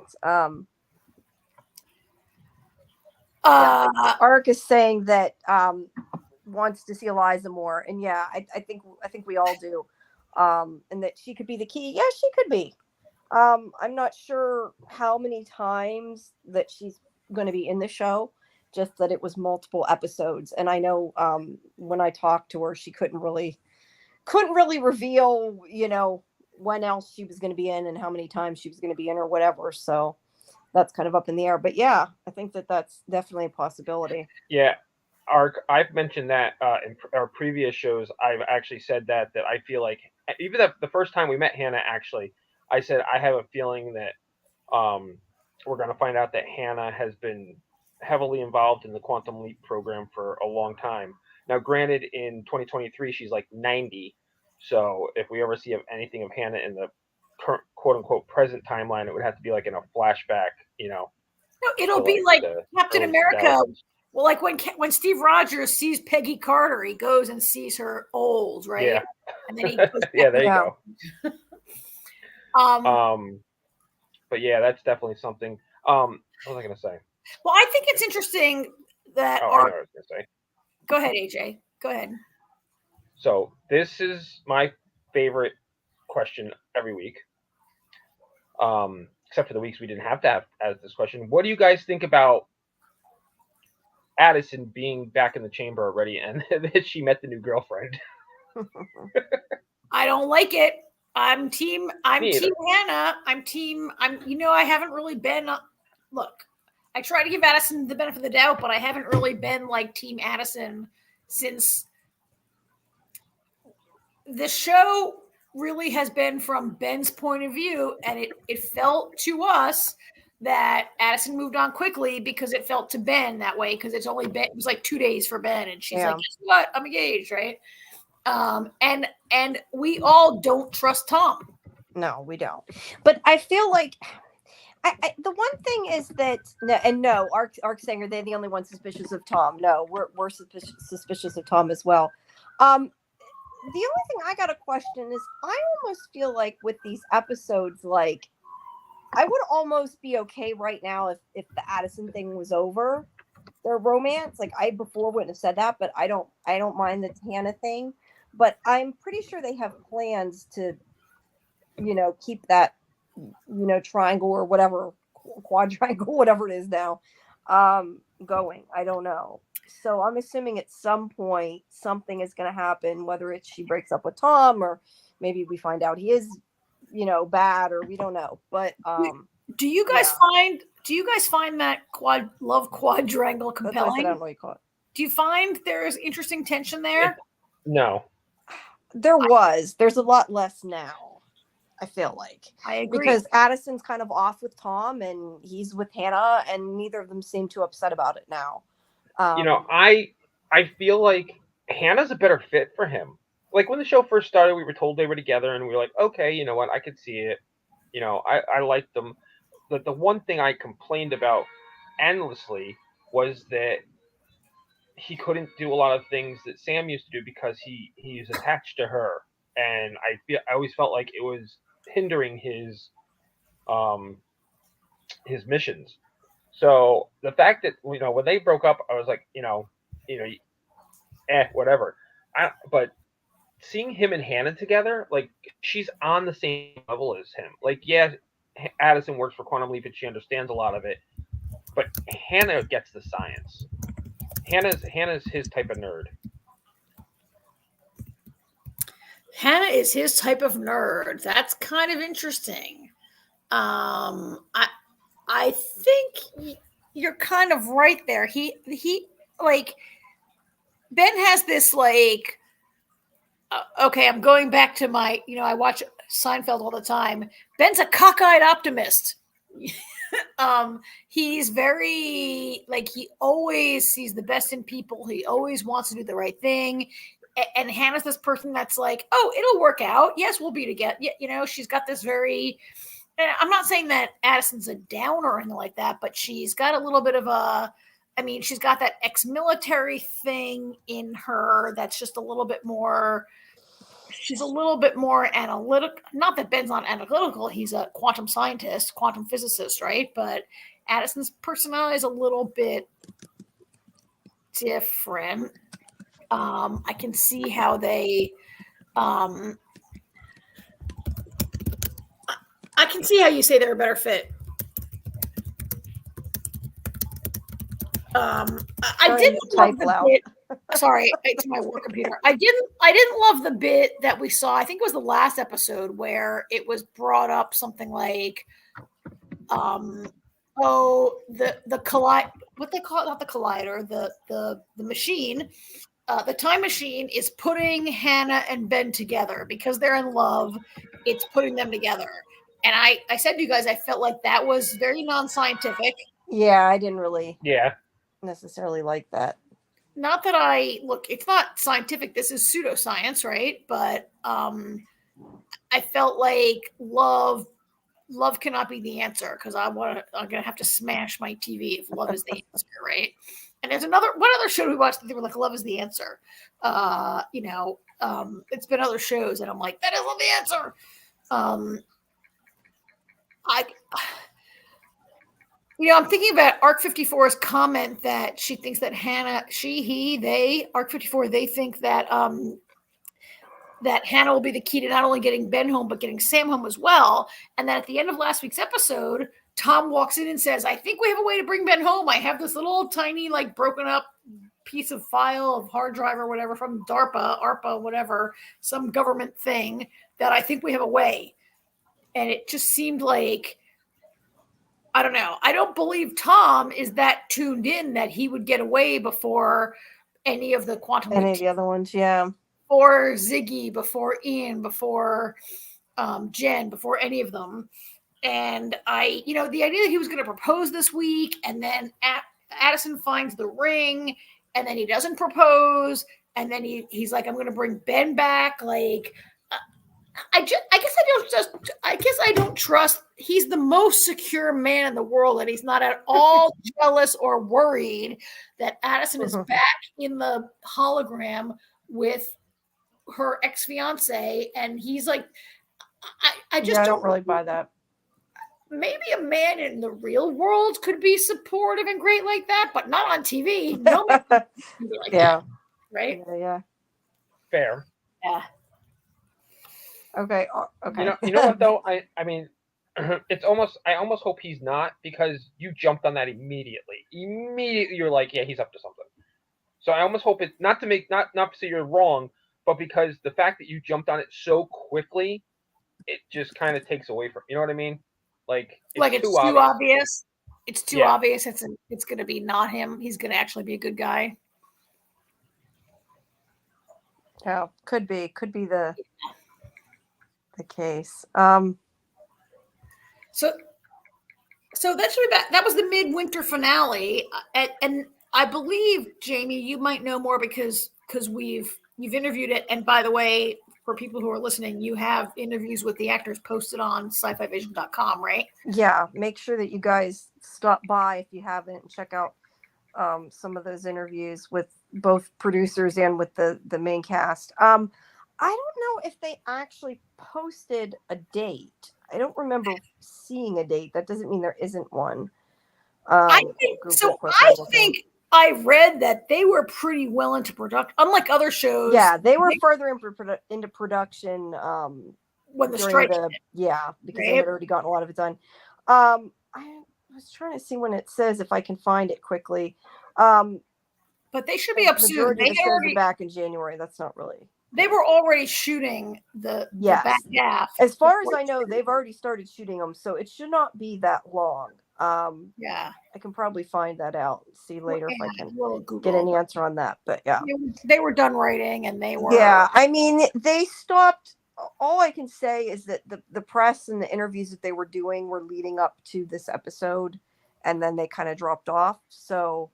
Ark is saying that wants to see Eliza more, and yeah, I think we all do, and that she could be the key. Yeah, she could be. I'm not sure how many times that she's going to be in the show, just that it was multiple episodes, and I know when I talked to her, she couldn't really reveal, when else she was going to be in and how many times she was going to be in or whatever. So that's kind of up in the air. But yeah, I think that that's definitely a possibility. Yeah. I've mentioned that in our previous shows. I've actually said that I feel like even the first time we met Hannah, actually, I said I have a feeling that we're going to find out that Hannah has been heavily involved in the Quantum Leap program for a long time. Now, granted, in 2023, she's like 90. So if we ever see anything of Hannah in the current, quote unquote, present timeline, it would have to be like in a flashback, No, it'll be like Captain America. Well, like when Steve Rogers sees Peggy Carter, he goes and sees her old, right? Yeah. And then he goes yeah, there you go. Um, but yeah, that's definitely something. What was I going to say? Well, I think it's interesting that. I know what I was going to say. Go ahead, AJ. Go ahead. So this is my favorite question every week. Except for the weeks we didn't have to have as this question. What do you guys think about Addison being back in the chamber already and that she met the new girlfriend? I don't like it. I'm team Hannah. I haven't really been look, I try to give Addison the benefit of the doubt, but I haven't really been like team Addison since the show really has been from Ben's point of view, and it felt to us that Addison moved on quickly because it felt to Ben that way, because it was like 2 days for Ben, and she's like, guess what? I'm engaged, right? And we all don't trust Tom. No, we don't. But I feel like the one thing is that Ark saying, are they the only ones suspicious of Tom? No, we're suspicious of Tom as well. The only thing I got to question is I almost feel like with these episodes, like I would almost be okay right now if the Addison thing was over, their romance. Like I before wouldn't have said that, but I don't mind the Hannah thing. But I'm pretty sure they have plans to, keep that, triangle or whatever, quadrangle, whatever it is now, going. I don't know. So I'm assuming at some point something is going to happen, whether it's she breaks up with Tom or maybe we find out he is, bad, or we don't know. But do you guys find that love quadrangle compelling? I don't know what you call it. Do you find there's interesting tension there? No. There's a lot less now, I feel like. I agree. Because Addison's kind of off with Tom and he's with Hannah, and neither of them seem too upset about it now. I feel like Hannah's a better fit for him. Like when the show first started, we were told they were together, and we were like, okay, you know what, I could see it. I liked them. The one thing I complained about endlessly was that he couldn't do a lot of things that Sam used to do because he's attached to her, and I always felt like it was hindering his missions. So the fact that when they broke up, I was like, whatever. But seeing him and Hannah together, like she's on the same level as him. Like, yeah, Addison works for Quantum Leap and she understands a lot of it, but Hannah gets the science. Hannah's his type of nerd. Hannah is his type of nerd. That's kind of interesting. I think you're kind of right there. He like Ben has this like okay, I'm going back to my, I watch Seinfeld all the time. Ben's a cockeyed optimist. He's very like he always sees the best in people. He always wants to do the right thing. And Hannah's this person that's like, oh, it'll work out. Yes, we'll be together. She's got this very. And I'm not saying that Addison's a downer or anything like that, but she's got a little bit of a. I mean, she's got that ex-military thing in her that's just a little bit more. She's a little bit more analytical. Not that Ben's not analytical. He's a quantum scientist, quantum physicist, right? But Addison's personality is a little bit different. I can see how they. I can see how you say they're a better fit. I didn't love the bit. Sorry, it's my work computer. I didn't love the bit that we saw. I think it was the last episode where it was brought up something like, the collide. What they call it? Not the collider. The machine. The time machine is putting Hannah and Ben together because they're in love. It's putting them together. And I said to you guys, I felt like that was very non-scientific. Yeah, I didn't really necessarily like that. Not that it's not scientific. This is pseudoscience, right? But I felt like love cannot be the answer because I'm going to have to smash my TV if love is the answer, right? And there's one other show we watched that they were like, love is the answer. It's been other shows and I'm like, that isn't the answer. I'm thinking about Arc 54's comment that she thinks that Hannah, they, Arc 54, they think that that Hannah will be the key to not only getting Ben home, but getting Sam home as well. And then at the end of last week's episode, Tom walks in and says, I think we have a way to bring Ben home. I have this little tiny, like broken up piece of file of hard drive or whatever from ARPA, whatever, some government thing that I think we have a way. And it just seemed like, I don't know. I don't believe Tom is that tuned in that he would get away before any of the quantum. Any of the other ones, yeah. Before Ziggy, before Ian, before Jen, before any of them. And the idea that he was going to propose this week and then Addison finds the ring and then he doesn't propose. And then he's like, I'm going to bring Ben back. Like, I guess I don't trust. He's the most secure man in the world, and he's not at all jealous or worried that Addison is back in the hologram with her ex-fiance. And he's like, I don't really buy that. Maybe a man in the real world could be supportive and great like that, but not on TV. No man can be like that, right? Yeah. Fair. Yeah. Okay. You know what though? I mean, it's almost. I almost hope he's not because you jumped on that immediately. Immediately, you're like, yeah, he's up to something. So I almost hope it's not to make not to say you're wrong, but because the fact that you jumped on it so quickly, it just kind of takes away from. You know what I mean? It's too obvious. It's too obvious. It's going to be not him. He's going to actually be a good guy. Yeah, could be the case. So that should be back. That was the midwinter finale, and I believe Jamie, you might know more because you've interviewed it. And by the way, for people who are listening, you have interviews with the actors posted on sci-fivision.com, right? Yeah, make sure that you guys stop by if you haven't and check out some of those interviews with both producers and with the main cast. I don't know if they actually posted a date. I don't remember seeing a date. That doesn't mean there isn't one. I think I read that they were pretty well into production, unlike other shows. Yeah, they were further into production when the during strike. because they Right. had already gotten a lot of it done. I was trying to see when it says, if I can find it quickly. But they should be up soon. Majority They of the shows already, are back in January. That's not really. they were already shooting the Yes. back half. As far as before I know, they've already started shooting them, so it should not be that long. Yeah. I can probably find that out and see later if I can We'll get Google. any answer on that. But yeah. They were done writing, and they were. Yeah, I mean, they stopped. All I can say is that the press and the interviews that they were doing were leading up to this episode, and then they kind of dropped off. So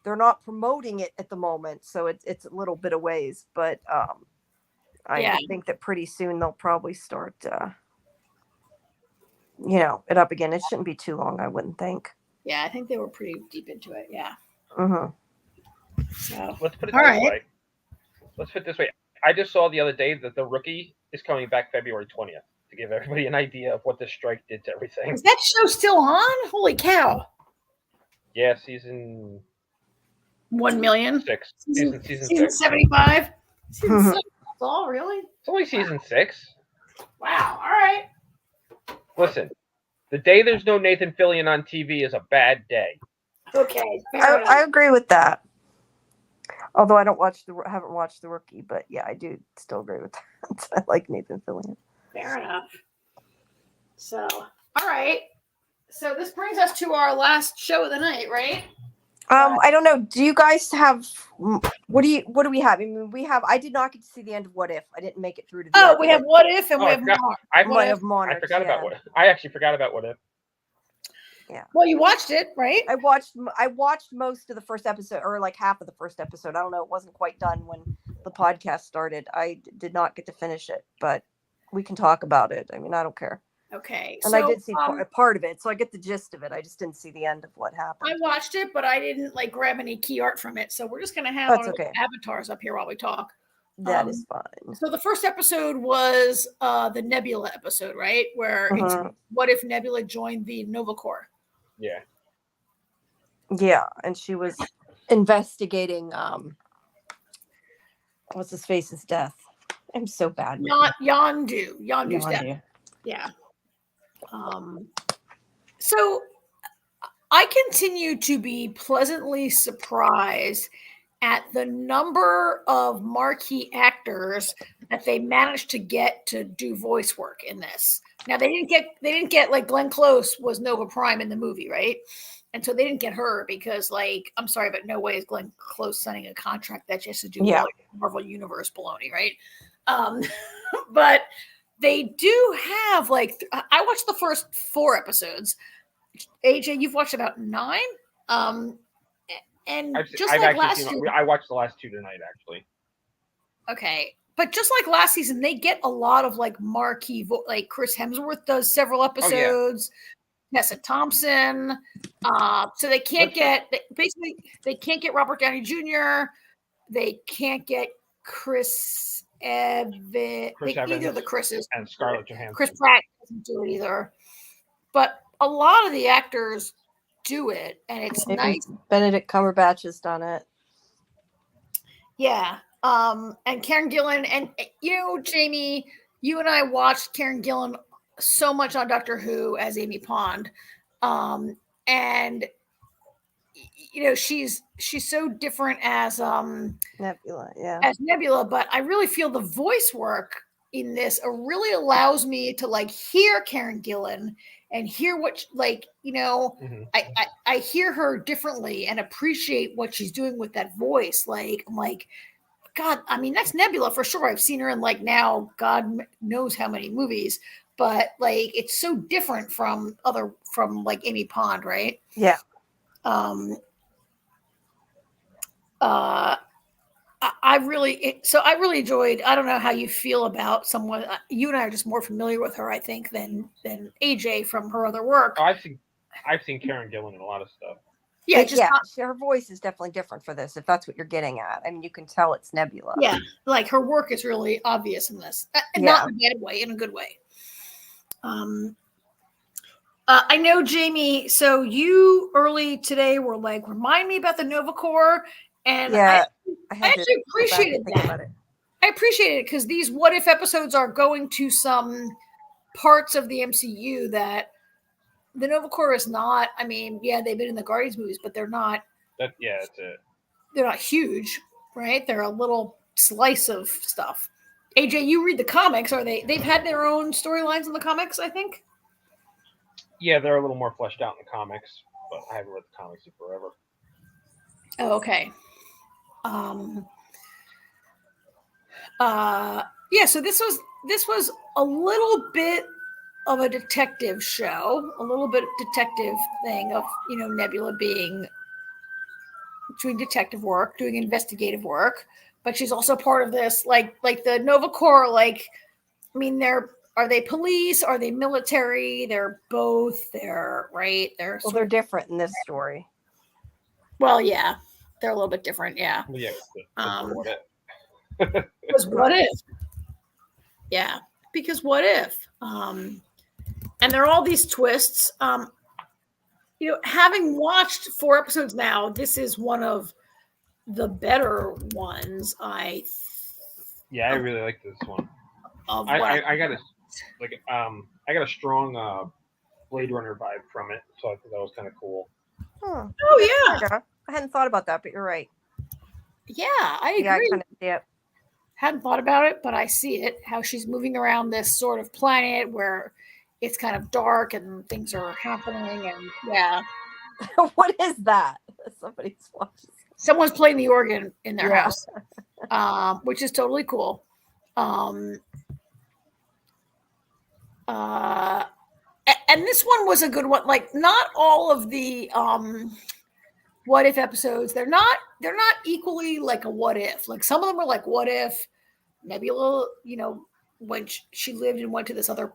they're not promoting it at the moment. So it's a little bit of ways, but I think that pretty soon they'll probably start, it up again. It shouldn't be too long, I wouldn't think. Yeah, I think they were pretty deep into it. Yeah. Mm-hmm. So Let's put it All this right. way. Let's put it this way. I just saw the other day that The Rookie is coming back February 20th to give everybody an idea of what the strike did to everything. is that show still on? Holy cow! Yeah, season 1 million. 6. Season Season 6. 75. Season 6. That's all, really? It's only season 6. Wow. All right. Listen, the day there's no Nathan Fillion on TV is a bad day. Okay. Fair enough. I agree with that. Although I haven't watched The Rookie, but yeah, I do still agree with that. I like Nathan Fillion. Fair enough. So, all right. So this brings us to our last show of the night, right? I don't know. Do you guys have what do we have? I mean, I did not get to see the end of What If. I didn't make it through to the end. We have What If and Oh, we I have forgot. Monarch. Monarch. I forgot about What If. I actually forgot about What If. Yeah. Well, you watched it, right? I watched most of the first episode, or like half of the first episode. I don't know. It wasn't quite done when the podcast started. I did not get to finish it, but we can talk about it. I mean, I don't care. Okay. And I did see part of it, so I get the gist of it. I just didn't see the end of what happened. I watched it, but I didn't grab any key art from it. So we're just gonna have That's our okay. avatars up here while we talk. That is fine. So the first episode was the Nebula episode, right? Where it's what if Nebula joined the Nova Corps? Yeah. Yeah, and she was investigating what's his face's death. I'm so bad. Not Yondu's death. Yondu. Yeah. So I continue to be pleasantly surprised at the number of marquee actors that they managed to get to do voice work in this. Now they didn't get like Glenn Close was Nova Prime in the movie, right? And so they didn't get her because, I'm sorry, but no way is Glenn Close signing a contract that just to do Marvel Universe baloney, right? But they do have I watched the first 4 episodes. AJ, you've watched about 9. And I watched the last 2 tonight, actually. Okay. But just like last season, they get a lot of marquee, Chris Hemsworth does several episodes. Tessa Thompson. So they can't they can't get Robert Downey Jr. They can't get Chris Evans. Either of the Chris's. And Scarlett Johansson. Chris Pratt doesn't do it either. But a lot of the actors do it, and it's nice. Benedict Cumberbatch has done it. Yeah. And Karen Gillan, and Jamie, you and I watched Karen Gillan so much on Doctor Who as Amy Pond. And she's so different as Nebula, as Nebula, but I really feel the voice work in this really allows me to hear Karen Gillan and hear what I hear her differently and appreciate what she's doing with that voice. I'm like, God, I mean, that's Nebula for sure. I've seen her in now God knows how many movies, but it's so different from Amy Pond, right? Yeah. I really enjoyed. I don't know how you feel about someone. You and I are just more familiar with her, I think, than AJ from her other work. Oh, I've seen Karen Gillan in a lot of stuff. Yeah, her voice is definitely different for this, if that's what you're getting at. I mean, you can tell it's Nebula. Yeah, her work is really obvious in this, and not in a bad way, in a good way. I know, Jamie. So you early today were remind me about the Nova Corps, and I actually appreciated that. I appreciate it because these what if episodes are going to some parts of the MCU that the Nova Corps is not. I mean, yeah, they've been in the Guardians movies, but they're not. That's it. They're not huge, right? They're a little slice of stuff. AJ, you read the comics. Are they? They've had their own storylines in the comics, I think. Yeah, they're a little more fleshed out in the comics, but I haven't read the comics in forever. Oh, okay. Yeah, so this was a little bit of a detective show, a little bit of detective thing of, Nebula doing detective work, doing investigative work, but she's also part of this, like the Nova Corps, are they police? Are they military? They're both. Right. They're different in this story. Well, yeah, they're a little bit different. Yeah. Well, yeah. Because what if? Yeah, because what if? And there are all these twists. Having watched 4 episodes now, this is one of the better ones. I really like this one. I got a strong Blade Runner vibe from it, so I thought that was kind of cool. Oh yeah, I hadn't thought about that, but you're right. Yeah, I agree. Yeah, I kind of see it. Hadn't thought about it, but I see it. How she's moving around this sort of planet where it's kind of dark and things are happening, and yeah. What is that? Somebody's watching. Someone's playing the organ in their house, which is totally cool. And this one was a good one. Like, not all of the what if episodes, they're not equally like a what if. Like, some of them are like, what if Nebula, when she lived and went to this other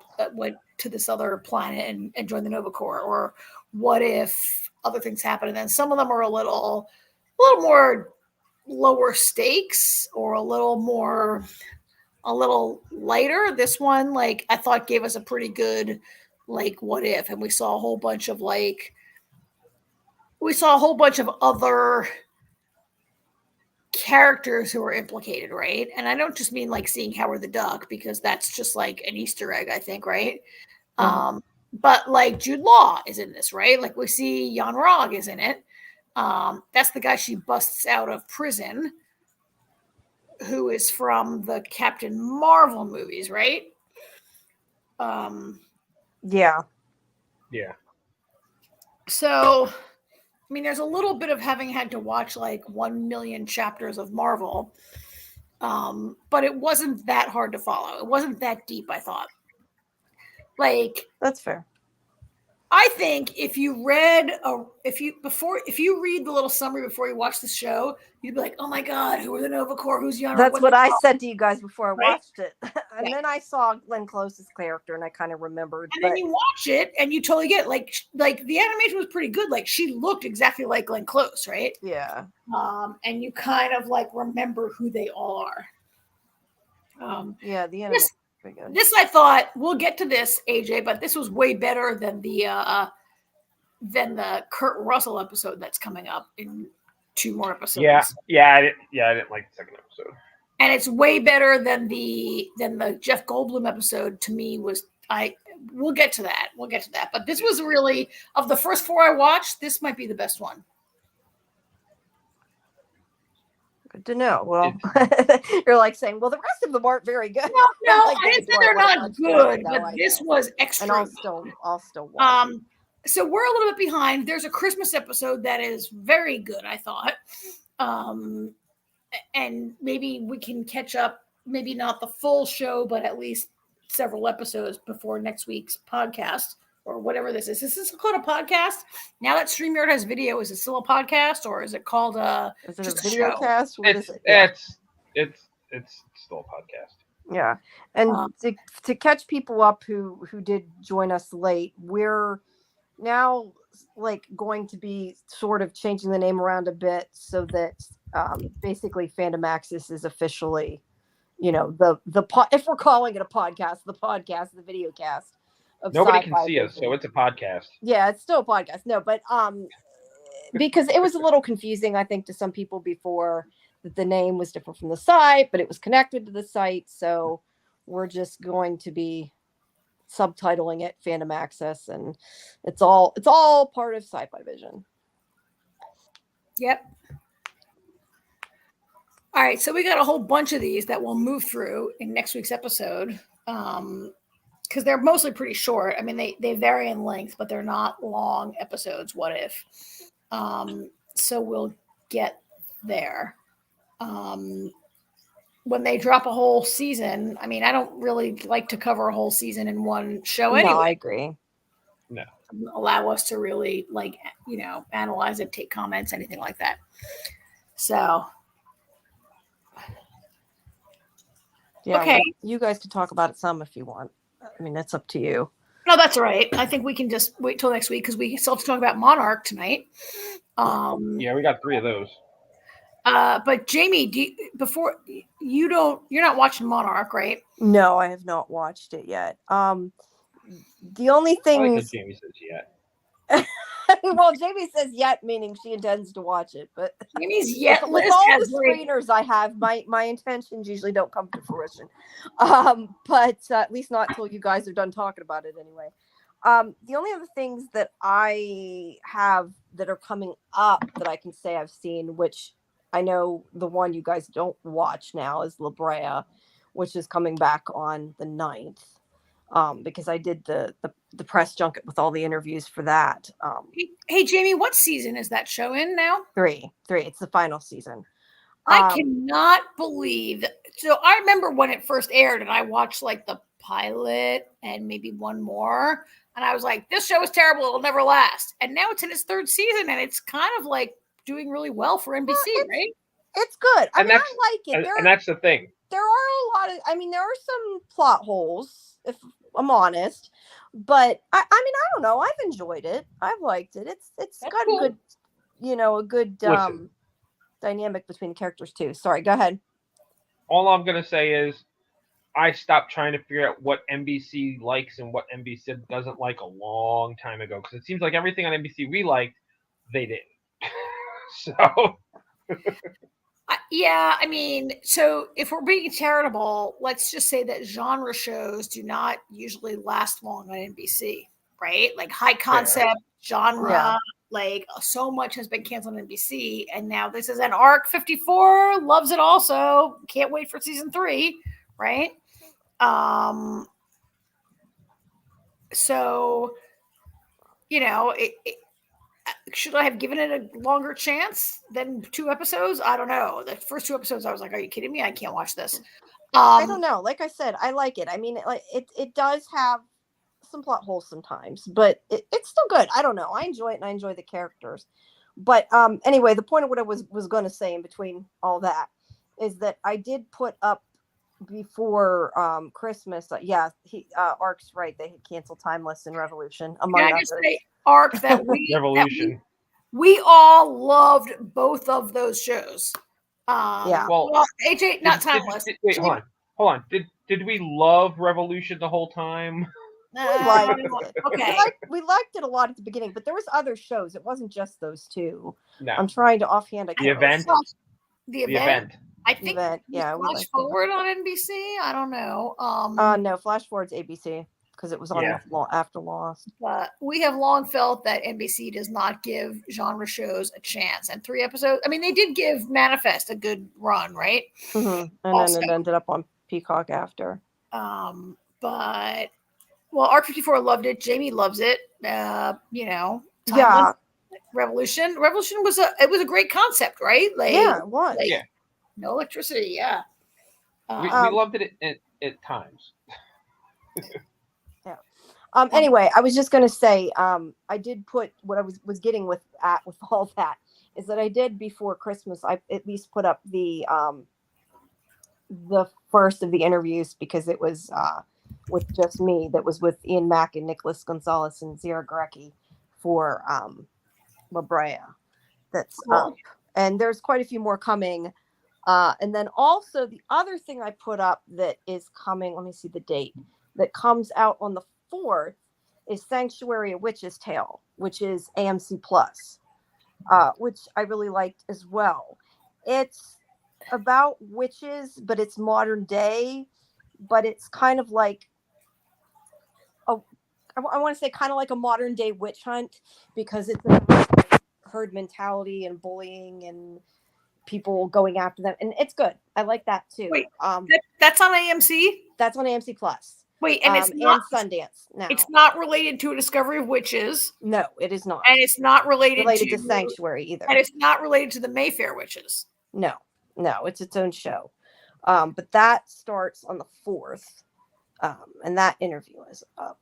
planet and joined the Nova Corps, or what if other things happen. And then some of them are a little more lower stakes, or a little lighter. This one, like, I thought gave us a pretty good, like, what if, and we saw a whole bunch of other characters who were implicated, right? And I don't just mean like seeing Howard the Duck, because that's just like an Easter egg, I think, right? Mm-hmm. But like Jude Law is in this, right? Like, we see Jan Rog is in it. That's the guy she busts out of prison, who is from the Captain Marvel movies, right? Yeah. So, I mean, there's a little bit of having had to watch like 1 million chapters of Marvel, but it wasn't that hard to follow. It wasn't that deep, I thought. Like, that's fair. I think if you read if you read the little summary before you watch the show, you'd be like, "Oh my God, who are the Nova Corps? Who's Yana?" That's what I said to you guys before I watched it, and yeah. Then I saw Glenn Close's character, and I kind of remembered. And then you watch it, and you totally get like the animation was pretty good. Like, she looked exactly like Glenn Close, right? Yeah. And you kind of like remember who they all are. Yeah, the animation. This I thought, we'll get to this, AJ, but this was way better than the Kurt Russell episode that's coming up in 2 more episodes. I didn't like the second episode. And it's way better than the Jeff Goldblum episode. To me, we'll get to that. But this was really, of the first 4 I watched, this might be the best one. Good to know. Well, you're like saying, well, the rest of them aren't very good. No, like, I didn't say they're not good, but this was extra. And I'll still watch. So we're a little bit behind. There's a Christmas episode that is very good, I thought. And maybe we can catch up, maybe not the full show, but at least several episodes before next week's podcast, or whatever this is. Is this called a podcast? Now that StreamYard has video, is it still a podcast, or is it called is it just a video cast? What is it? It's still a podcast. Yeah. And to catch people up who did join us late, we're now like going to be sort of changing the name around a bit, so that basically Fandom Access is officially, if we're calling it a podcast, the video cast. Nobody can see us, so it's a podcast. Yeah, it's still a podcast. No, but because it was a little confusing, I think, to some people before, that the name was different from the site, but it was connected to the site. So we're just going to be subtitling it Fandom Access, and it's all part of Sci-Fi Vision. Yep. All right, so we got a whole bunch of these that we'll move through in next week's episode, because they're mostly pretty short. I mean, they vary in length, but they're not long episodes. What if? So we'll get there. When they drop a whole season, I mean, I don't really like to cover a whole season in one show anyway. No, I agree. No. Allow us to really, like, analyze it, take comments, anything like that. So, Yeah, okay. well, you guys could talk about it some if you want. I mean, that's up to you. No, that's all right. I think we can just wait till next week because we still have to talk about Monarch tonight. Yeah, we got 3 of those. But Jamie, you're not watching Monarch, right? No, I have not watched it yet. The only I thing, like that Jamie says yet. well, Jamie says yet, meaning she intends to watch it, but Jamie's yet with list all has the like, screeners I have, my intentions usually don't come to fruition. But at least not until you guys are done talking about it anyway. The only other things that I have that are coming up that I can say I've seen, which I know the one you guys don't watch now is La Brea, which is coming back on the 9th. Because I did the press junket with all the interviews for that. Hey Jamie, what season is that show in now? 3. It's the final season. I cannot believe that. So I remember when it first aired, and I watched like the pilot and maybe one more, and I was like, "This show is terrible; it'll never last." And now it's in its 3rd season, and it's kind of like doing really well for NBC, right? It's good. I And mean, that's- I like it. And that's the thing. There are a lot of. I mean, there are some plot holes, if I'm honest. But I mean, I don't know. I've enjoyed it. I've liked it. It's That's got cool. a good, a good Listen. dynamic between the characters too. Sorry, go ahead. All I'm gonna say is, I stopped trying to figure out what NBC likes and what NBC doesn't like a long time ago, because it seems like everything on NBC we liked, they didn't. So. Yeah, I mean, so if we're being charitable, let's just say that genre shows do not usually last long on NBC, right? Like high concept genre, like so much has been canceled on NBC, and now this is an Arc 54 loves it also. Can't wait for season 3, right? So should I have given it a longer chance than 2 episodes? I don't know. The first 2 episodes, I was like, "Are you kidding me? I can't watch this." I don't know. Like I said, I like it. I mean, it does have some plot holes sometimes, but it's still good. I don't know. I enjoy it, and I enjoy the characters. But anyway, the point of what I was going to say in between all that is that I did put up before Christmas. Arc's right. They had canceled Timeless and Revolution, among Can I others. just say, Arc, that Revolution. we all loved both of those shows. Yeah. Well, AJ, not Timeless. Wait, hold on. Did we love Revolution the whole time? We liked it. Okay. We liked it a lot at the beginning, but there was other shows. It wasn't just those 2. No. I'm trying to offhand. The event. The event. I think Event. Yeah, we Flash liked Forward on NBC. I don't know. No, Flash Forward's ABC because it was on after Lost. But we have long felt that NBC does not give genre shows a chance. And 3 episodes, I mean, they did give Manifest a good run, right? Mm-hmm. And Also. then it ended up on Peacock after. But Arc 54 loved it. Jamie loves it. Timeless. Yeah. Revolution was a great concept, right? Like, yeah, it was. Yeah. No electricity. Yeah. We loved it at times. Yeah. Anyway, I was just going to say, I did put what I was getting with all that is that I did before Christmas. I at least put up the first of the interviews because it was with just me. That was with Ian Mack and Nicholas Gonzalez and Zira Garecki for La Brea. That's up, and there's quite a few more coming. And then also the other thing I put up that is coming, let me see the date, that comes out on the 4th is Sanctuary: A Witch's Tale, which is AMC Plus, which I really liked as well. It's about witches, but it's modern day, but it's kind of like I want to say kind of like a modern day witch hunt, because it's about like herd mentality and bullying and people going after them, and it's good. I like that too. Wait, that's on AMC. That's on AMC Plus. Wait, and it's not and Sundance now. It's not related to A Discovery of Witches. No, it is not. And it's not related to Sanctuary either. And it's not related to the Mayfair Witches. No, it's its own show. But that starts on the 4th, and that interview is up.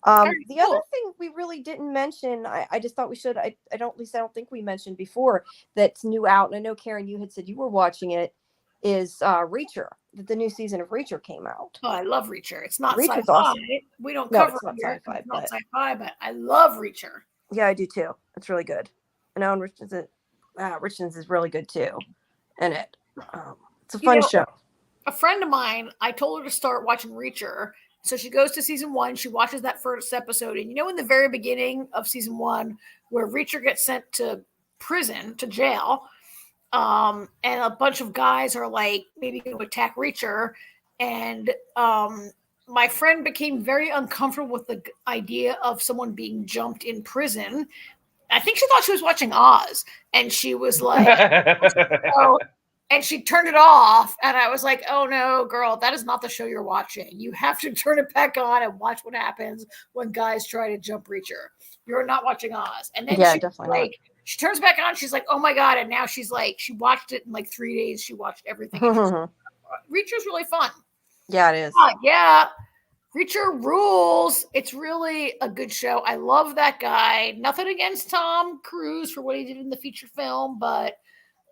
The other thing we really didn't mention, I just thought we should. I don't think we mentioned before, that's new out. And I know, Karen, you had said you were watching it. Is Reacher? The new season of Reacher came out. Oh, I love Reacher. It's not Reacher's sci-fi. awesome. We don't cover it's not it here. sci-fi, It's not sci-fi, but I love Reacher. Yeah, I do too. It's really good. And Alan Richards is really good too in it. It's a fun show. A friend of mine, I told her to start watching Reacher. So she goes to season 1. She watches that first episode. And in the very beginning of season 1, where Reacher gets sent to prison, to jail, and a bunch of guys are like maybe going to attack Reacher. And my friend became very uncomfortable with the idea of someone being jumped in prison. I think she thought she was watching Oz. And she was like, and she turned it off. And I was like, oh no, girl, that is not the show you're watching. You have to turn it back on and watch what happens when guys try to jump Reacher. You're not watching Oz. And then she turns back on. She's like, oh my God. And now she's like, she watched it in like 3 days. She watched everything. Reacher's really fun. Yeah, it is. Yeah. Reacher rules. It's really a good show. I love that guy. Nothing against Tom Cruise for what he did in the feature film, but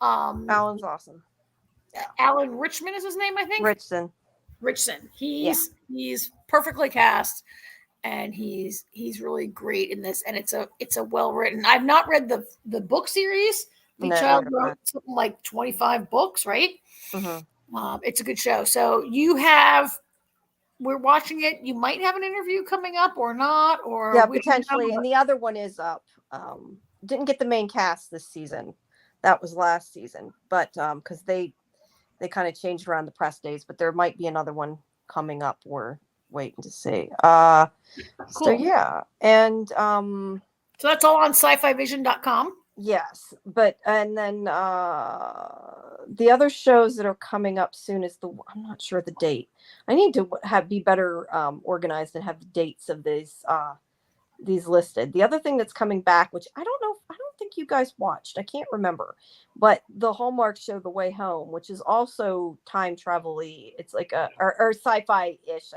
Alan's awesome. Alan Richman is his name, I think. Richson. He's perfectly cast, and he's really great in this. And it's a well written. I've not read the book series. The child wrote something like 25 books, right? Mm-hmm. It's a good show. So we're watching it. You might have an interview coming up or not, or potentially. And the other one is up. Didn't get the main cast this season. That was last season, but because they kind of changed around the press days, but there might be another one coming up. We're waiting to see. Cool. So yeah, and so that's all on sci-fivision.com. Yes, and then the other shows that are coming up soon is I'm not sure the date. I need to be better organized and have the dates of these listed. The other thing that's coming back, which I don't think you guys watched, I can't remember, but the Hallmark show The Way Home, which is also time travel-y. It's like or sci-fi-ish,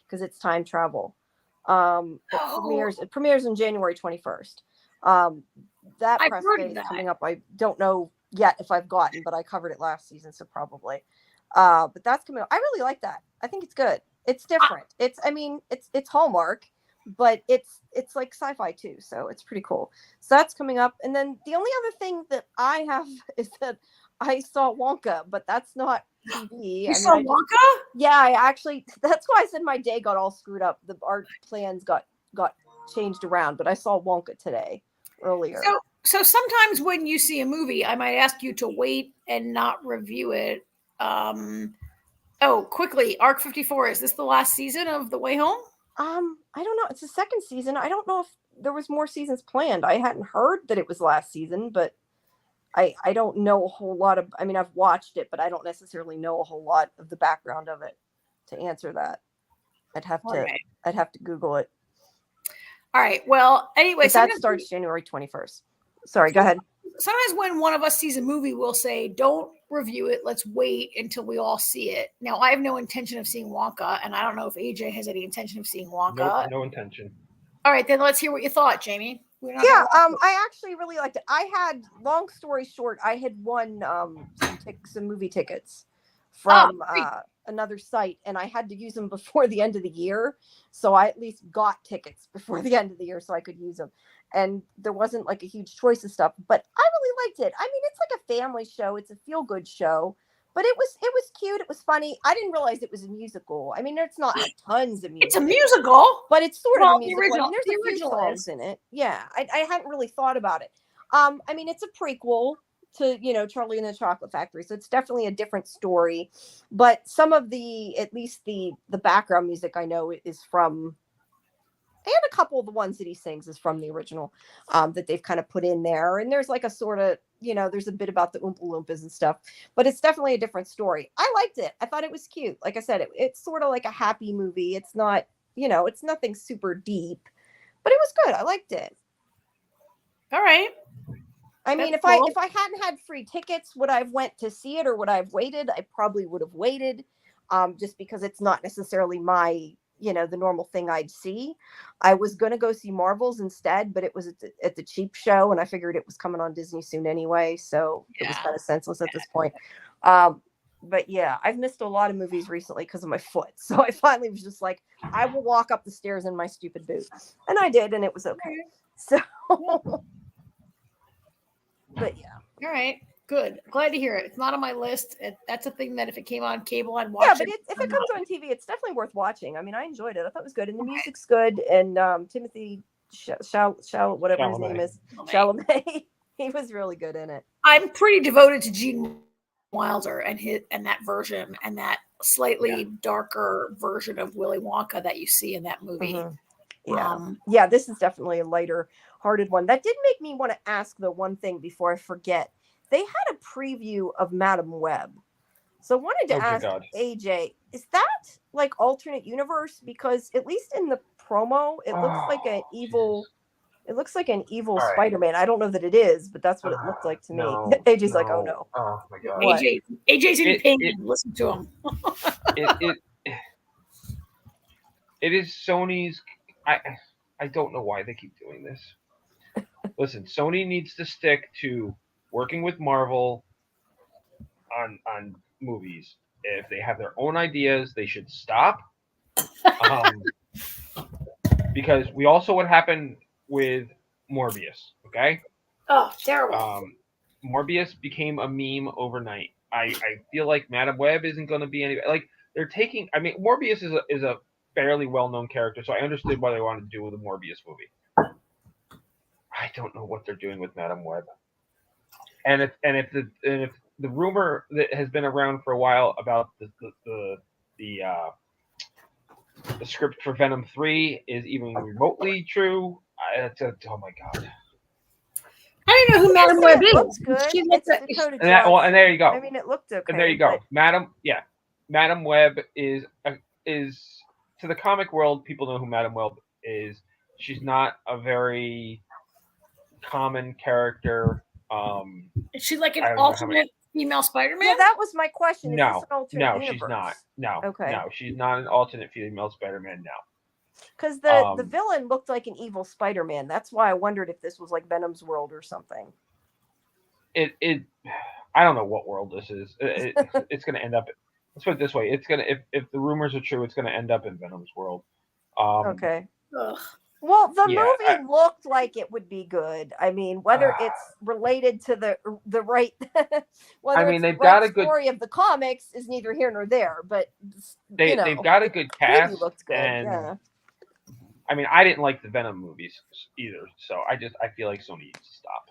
because it's time travel. It premieres on January 21st. That press day is coming up. I don't know yet if I've gotten, but I covered it last season, so probably. But that's coming up. I really like that. I think it's good. It's different. It's Hallmark, but it's like sci-fi too, so it's pretty cool. So that's coming up. And then the only other thing that I have is that I saw Wonka, but that's not TV. You saw Wonka? Yeah, I actually. That's why I said my day got all screwed up. Our plans got changed around, but I saw Wonka today. Earlier. So sometimes when you see a movie, I might ask you to wait and not review it. Quickly, Arc 54, is this the last season of The Way Home? I don't know. It's the second season. I don't know if there was more seasons planned. I hadn't heard that it was last season, but I don't know a whole lot of. I've watched it, but I don't necessarily know a whole lot of the background of it to answer that. I'd have to Google it. All right. Well, anyway, that starts January 21st. Sorry, go ahead. Sometimes when one of us sees a movie, we'll say, don't review it. Let's wait until we all see it. Now, I have no intention of seeing Wonka, and I don't know if AJ has any intention of seeing Wonka. Nope, no intention. All right, then let's hear what you thought, Jamie. I actually really liked it. Long story short, I had won some movie tickets from another site, and I had to use them before the end of the year. So I at least got tickets before the end of the year so I could use them. And there wasn't like a huge choice of stuff, but I really liked it. It's like a family show. It's a feel-good show, but it was cute. It was funny. I didn't realize it was a musical. There's not tons of music. It's a musical, but it's sort of a musical. There's a few songs in it. Yeah, I hadn't really thought about it. It's a prequel to Charlie and the Chocolate Factory, so it's definitely a different story. But some of at least the background music I know is from, and a couple of the ones that he sings is from the original, that they've kind of put in there. And there's like a sort of, there's a bit about the Oompa Loompas and stuff, but it's definitely a different story. I liked it. I thought it was cute. Like I said, it's sort of like a happy movie. It's not, it's nothing super deep, but it was good. I liked it. All right. I mean, That's cool. if I hadn't had free tickets, would I have went to see it or would I have waited? I probably would have waited, just because it's not necessarily my, the normal thing I'd see. I was going to go see Marvels instead, but it was at the cheap show, and I figured it was coming on Disney soon anyway, so it was kind of senseless at this point. But yeah, I've missed a lot of movies recently because of my foot, so I finally was just like, I will walk up the stairs in my stupid boots, and I did, and it was okay. So. But yeah. All right. Good. Glad to hear it. It's not on my list. That's a thing that if it came on cable, I'd watch. Yeah, but if it comes on TV, it's definitely worth watching. I mean, I enjoyed it. I thought it was good, and the music's good. And Timothy whatever his name is, Chalamet, he was really good in it. I'm pretty devoted to Gene Wilder and that version and that slightly darker version of Willy Wonka that you see in that movie. Mm-hmm. Yeah, this is definitely a lighter-hearted one. That did make me want to ask the one thing before I forget. They had a preview of Madam Web, so I wanted to ask AJ, is that like alternate universe? Because at least in the promo, it looks like an evil. It looks like an evil Spider-Man. I don't know that it is, but that's what it looked like to me. AJ's like, oh no. Oh my god. AJ's in pain. Listen to him. It is Sony's. I don't know why they keep doing this. Listen, Sony needs to stick to working with Marvel on movies. If they have their own ideas, they should stop. Because we all saw what happened with Morbius. Okay. Oh, terrible. Morbius became a meme overnight. I feel like Madam Web isn't going to be any like they're taking. I mean, Morbius is a fairly well-known character, so I understood why they wanted to do with a Morbius movie. I don't know what they're doing with Madam Web. And if the rumor that has been around for a while about the script for Venom 3 is even remotely true, oh my god. I don't know who Madam Web is. Looks good. And there you go. I mean, it looked okay. And there you go. Madam Web is to the comic world, people know who Madam Web is. She's not a very common character. Is she like an alternate female Spider-Man? Yeah, that was my question. No, she's not. No, okay. No, she's not an alternate female Spider-Man. No. Because the villain looked like an evil Spider-Man. That's why I wondered if this was like Venom's world or something. I don't know what world this is. It's going to end up. Let's put it this way: it's gonna if the rumors are true, it's going to end up in Venom's world. Okay. Ugh. Well, the movie looked like it would be good. I mean, whether it's related to the right, they've got a good story of the comics is neither here nor there. But they've got a good cast. Looked good. And, I mean, I didn't like the Venom movies either, so I feel like Sony needs to stop.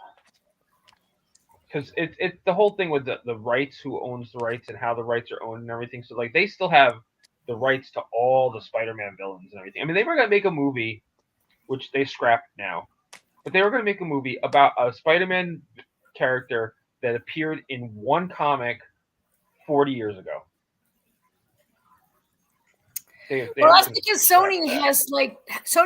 Because it's the whole thing with the rights, who owns the rights and how the rights are owned and everything. So like they still have the rights to all the Spider-Man villains and everything. I mean, they were gonna make a movie, which they scrapped now, but they were gonna make a movie about a Spider-Man character that appeared in one comic 40 years ago. That's because Sony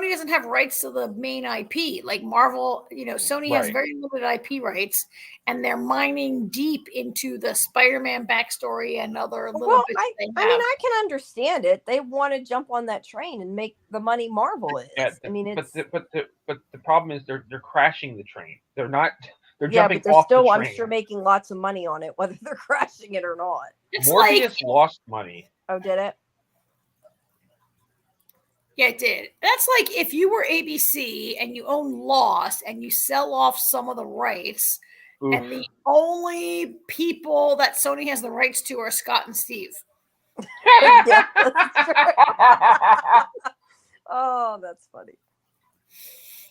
doesn't have rights to the main IP. Like Marvel, Sony has very limited IP rights, and they're mining deep into the Spider-Man backstory and other little bits. I mean, I can understand it. They want to jump on that train and make the money Marvel is. Yeah, I mean, but the problem is they're crashing the train. They're not. They're jumping but they're off still, the train. I'm sure, making lots of money on it, whether they're crashing it or not. Morbius lost money. Oh, did it? Yeah, it did. That's like if you were ABC and you own Lost and you sell off some of the rights, and the only people that Sony has the rights to are Scott and Steve. Yeah, that's oh, that's funny.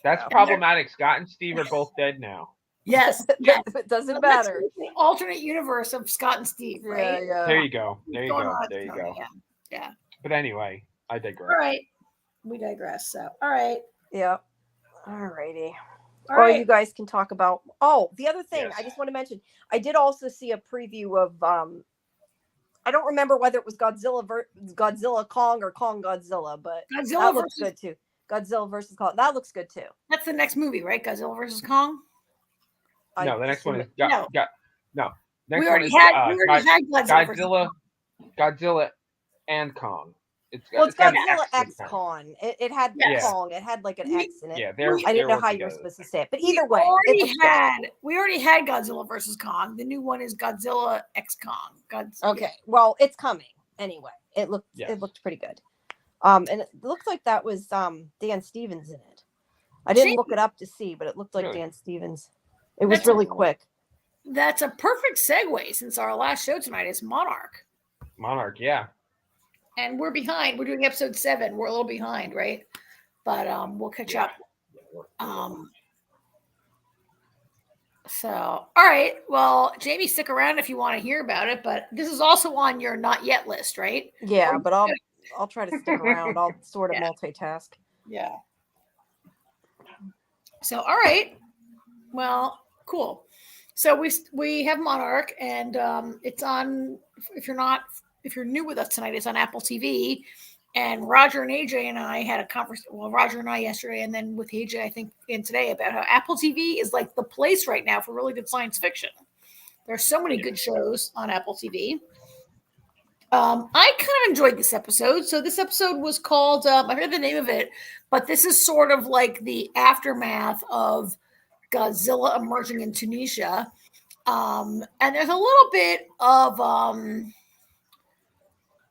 That's problematic. Scott and Steve are both dead now. Yes, yes. It doesn't That's matter. the alternate universe of Scott and Steve, right? Yeah, There yeah. you go. There you Going go. on, There you so, go. Yeah. But anyway, I All digress. right. We digress. So, all right. Yeah. Alrighty. All Or right. you guys can talk about. Oh, the other thing Yes. I just want to mention. I did also see a preview of. I don't remember whether it was Godzilla Kong or Kong Godzilla, but Godzilla that looks versus- good too. Godzilla versus Kong. That looks good too. That's the next movie, right? Godzilla versus Kong. No, the next one is No. no. Next We one already is had Godzilla versus Godzilla, Kong. Godzilla, and Kong. It's got an Godzilla X this X time. Con. It had Yes. Kong. It had like an We- X in it. Yeah, I didn't know how you were supposed to say it, but either way, it looks good. We already had Godzilla versus Kong. The new one is Godzilla X Kong. Okay, well, it's coming anyway. It looked Yes. pretty good. And it looked like that was Dan Stevens in it. I didn't look it up to see, but it looked like Really? Dan Stevens. It was That's really awesome. quick. That's a perfect segue since our last show tonight is Monarch. Monarch, yeah. And we're behind. We're doing episode 7. We're a little behind, right? But we'll catch up. So, all right. Well, Jamie, stick around if you want to hear about it. But this is also on your not yet list, right? Yeah, but I'll try to stick around. I'll sort of Yeah. multitask. Yeah. So, all right. Well, cool. So we have Monarch, and it's on. If you're new with us tonight, it's on Apple TV. And Roger and AJ and I had a conversation. Well, Roger and I yesterday, and then with AJ, I think, and today about how Apple TV is like the place right now for really good science fiction. There's so many good shows on Apple TV. I kind of enjoyed this episode. So this episode was called. I forget the name of it, but this is sort of like the aftermath of Godzilla emerging in Tunisia. And there's a little bit of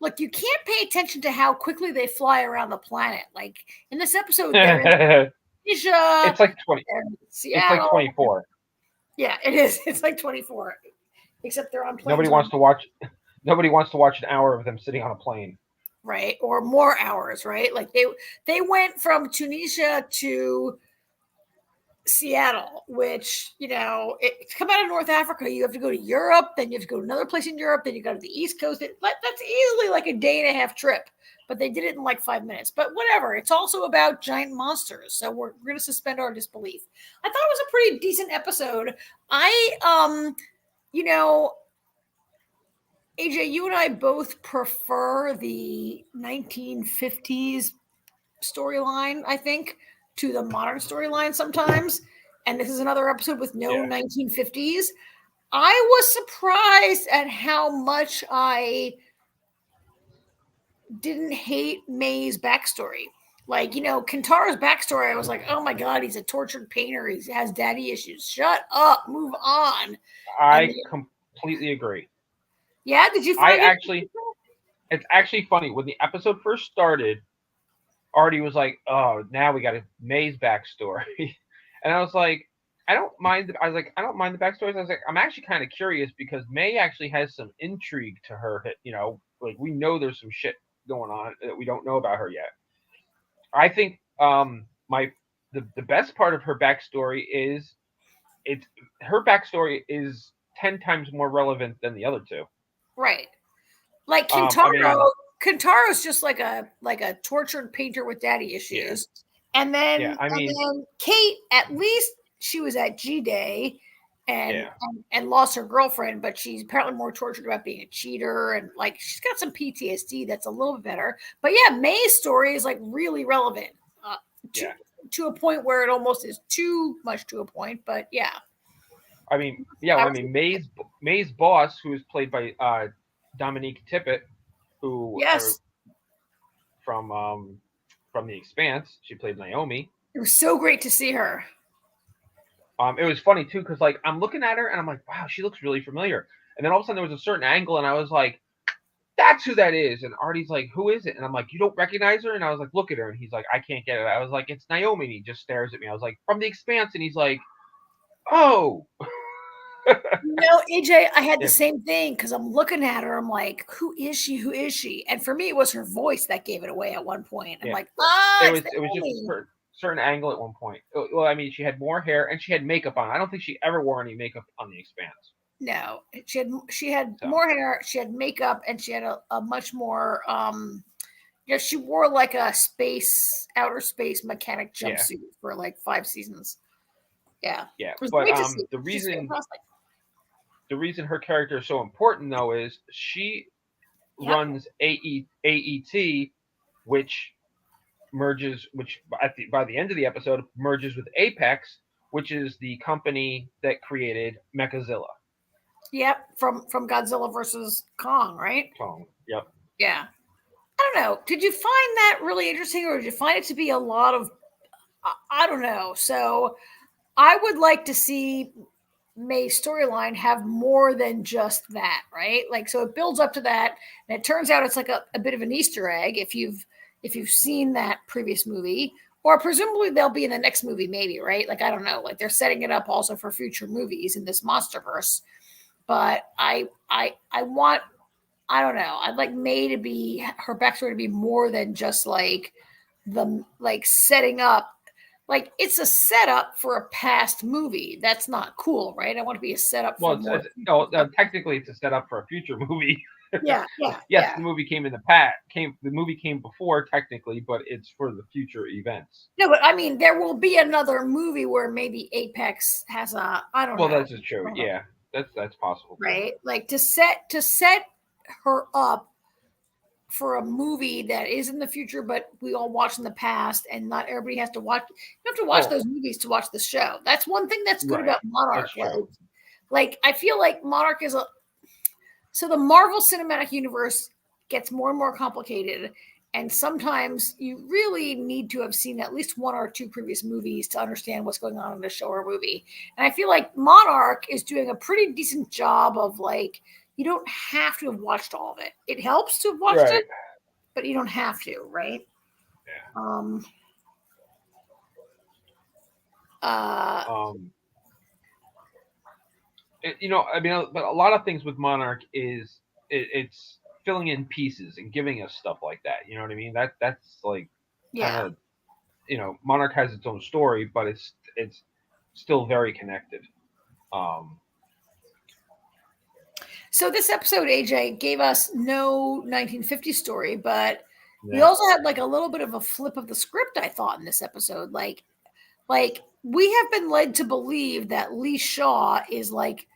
look, you can't pay attention to how quickly they fly around the planet. Like in this episode, they're in Tunisia. It's like 20. Seattle. It's like 24. Yeah, it is. It's like 24. Except they're on planes. Nobody wants to watch an hour of them sitting on a plane. Right, or more hours, right? Like they went from Tunisia to Seattle, which, you know, to come out of North Africa, you have to go to Europe, then you have to go to another place in Europe, then you go to the East Coast. That's easily like a day and a half trip, but they did it in like 5 minutes. But whatever, it's also about giant monsters, so we're going to suspend our disbelief. I thought it was a pretty decent episode. You know, AJ, you and I both prefer the 1950s storyline, I think, to the modern storyline sometimes. And this is another episode with no 1950s. I was surprised at how much I didn't hate May's backstory. Like, you know, Kentaro's backstory, I was like, oh my God, he's a tortured painter. He has daddy issues. Shut up. Move on. I completely agree. Yeah, did you find it's actually funny. When the episode first started, Artie was like, oh, now we got a May's backstory. And I was like, I don't mind the backstories. I was like, I'm actually kind of curious because May actually has some intrigue to her. You know, like we know there's some shit going on that we don't know about her yet. I think the best part of her backstory is her backstory is 10 times more relevant than the other two. Right. Like Kentaro, Kentaro's just like a tortured painter with daddy issues. Yeah. And then Kate, at least she was at G-Day and lost her girlfriend, but she's apparently more tortured about being a cheater and like she's got some PTSD that's a little bit better. But yeah, May's story is like really relevant to a point where it almost is too much to a point. But yeah. May's boss, who is played by Dominique Tippett, who from The Expanse, she played Naomi. It was so great to see her. It was funny too because like I'm looking at her and I'm like, wow, she looks really familiar. And then all of a sudden there was a certain angle and I was like, that's who that is. And Artie's like, who is it? And I'm like, you don't recognize her? And I was like, look at her. And he's like, I can't get it. I was like, it's Naomi. And he just stares at me. I was like, from The Expanse. And he's like, oh. No, AJ, I had the same thing because I'm looking at her. I'm like, who is she? Who is she? And for me, it was her voice that gave it away at one point. I'm like, it was just certain angle at one point. Well, I mean, she had more hair and she had makeup on. I don't think she ever wore any makeup on The Expanse. No, she had So. more hair, she had makeup, and she had a much more she wore like a outer space mechanic jumpsuit for like 5 seasons. Yeah. Yeah. It was But great to see. the She's fantastic. reason her character is so important though is she runs AET, which by the end of the episode merges with Apex, which is the company that created Mechazilla. Yep, from Godzilla versus Kong, right? Kong. Yep. Yeah. I don't know. Did you find that really interesting, or did you find it to be a lot of? I don't know. So, I would like to see May's storyline have more than just that, right? Like, so it builds up to that, and it turns out it's like a bit of an Easter egg if you've seen that previous movie, or presumably they'll be in the next movie, maybe, right? Like, I don't know. Like, they're setting it up also for future movies in this MonsterVerse. But I want, I don't know. I'd like May to be, her backstory to be more than just like setting up. Like, it's a setup for a past movie. That's not cool, right? I want to be a setup for more. Technically, it's a setup for a future movie. Yeah. Yes, the movie came in the past. The movie came before technically, but it's for the future events. No, but I mean, there will be another movie where maybe Apex has I don't know. Well, that's true. Yeah, that's possible. Right? Like to set her up for a movie that is in the future, but we all watch in the past, and not everybody has to watch. You have to watch those movies to watch the show. That's one thing that's good about Monarch. Like, I feel like Monarch is so the Marvel Cinematic Universe gets more and more complicated, and sometimes you really need to have seen at least 1 or 2 previous movies to understand what's going on in a show or movie. And I feel like Monarch is doing a pretty decent job of, like, you don't have to have watched all of it. It helps to have watched it, but you don't have to, right? Yeah. I mean, but a lot of things with Monarch is it's filling in pieces and giving us stuff like that. You know what I mean? That's like kind of, Monarch has its own story, but it's still very connected. So this episode, AJ, gave us no 1950s story, but we also had like a little bit of a flip of the script, I thought, in this episode. Like we have been led to believe that Lee Shaw is, like,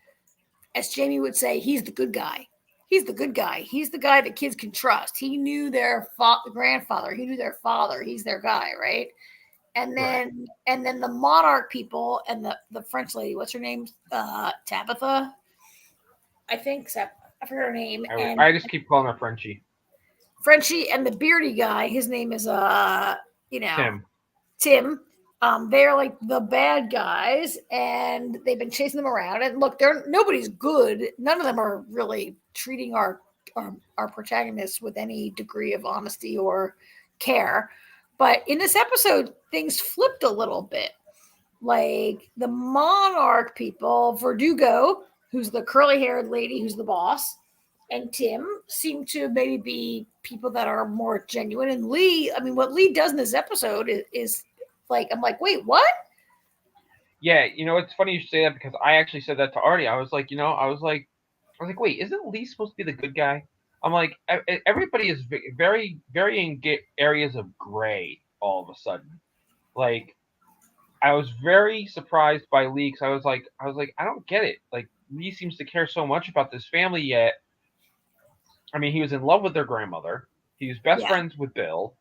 as Jamie would say, he's the good guy. He's the good guy. He's the guy that kids can trust. He knew their grandfather. He knew their father. He's their guy, right? And then the Monarch people and the French lady, what's her name? Tabitha, I think. I forget her name. I just keep calling her Frenchie. Frenchie and the beardy guy, his name is Tim. They're like the bad guys, and they've been chasing them around. And look, nobody's good. None of them are really treating our protagonists with any degree of honesty or care. But in this episode, things flipped a little bit. Like, the Monarch people, Verdugo, who's the curly-haired lady who's the boss, and Tim seem to maybe be people that are more genuine. And Lee, I mean, what Lee does in this episode is like, I'm like, wait, what? Yeah, it's funny you say that, because I actually said that to Artie. I was like, wait, isn't Lee supposed to be the good guy? I'm like, everybody is very, very in areas of gray all of a sudden. Like, I was very surprised by Lee, because I was like, I don't get it. Like, Lee seems to care so much about this family, yet, I mean, he was in love with their grandmother. He was best friends with Bill.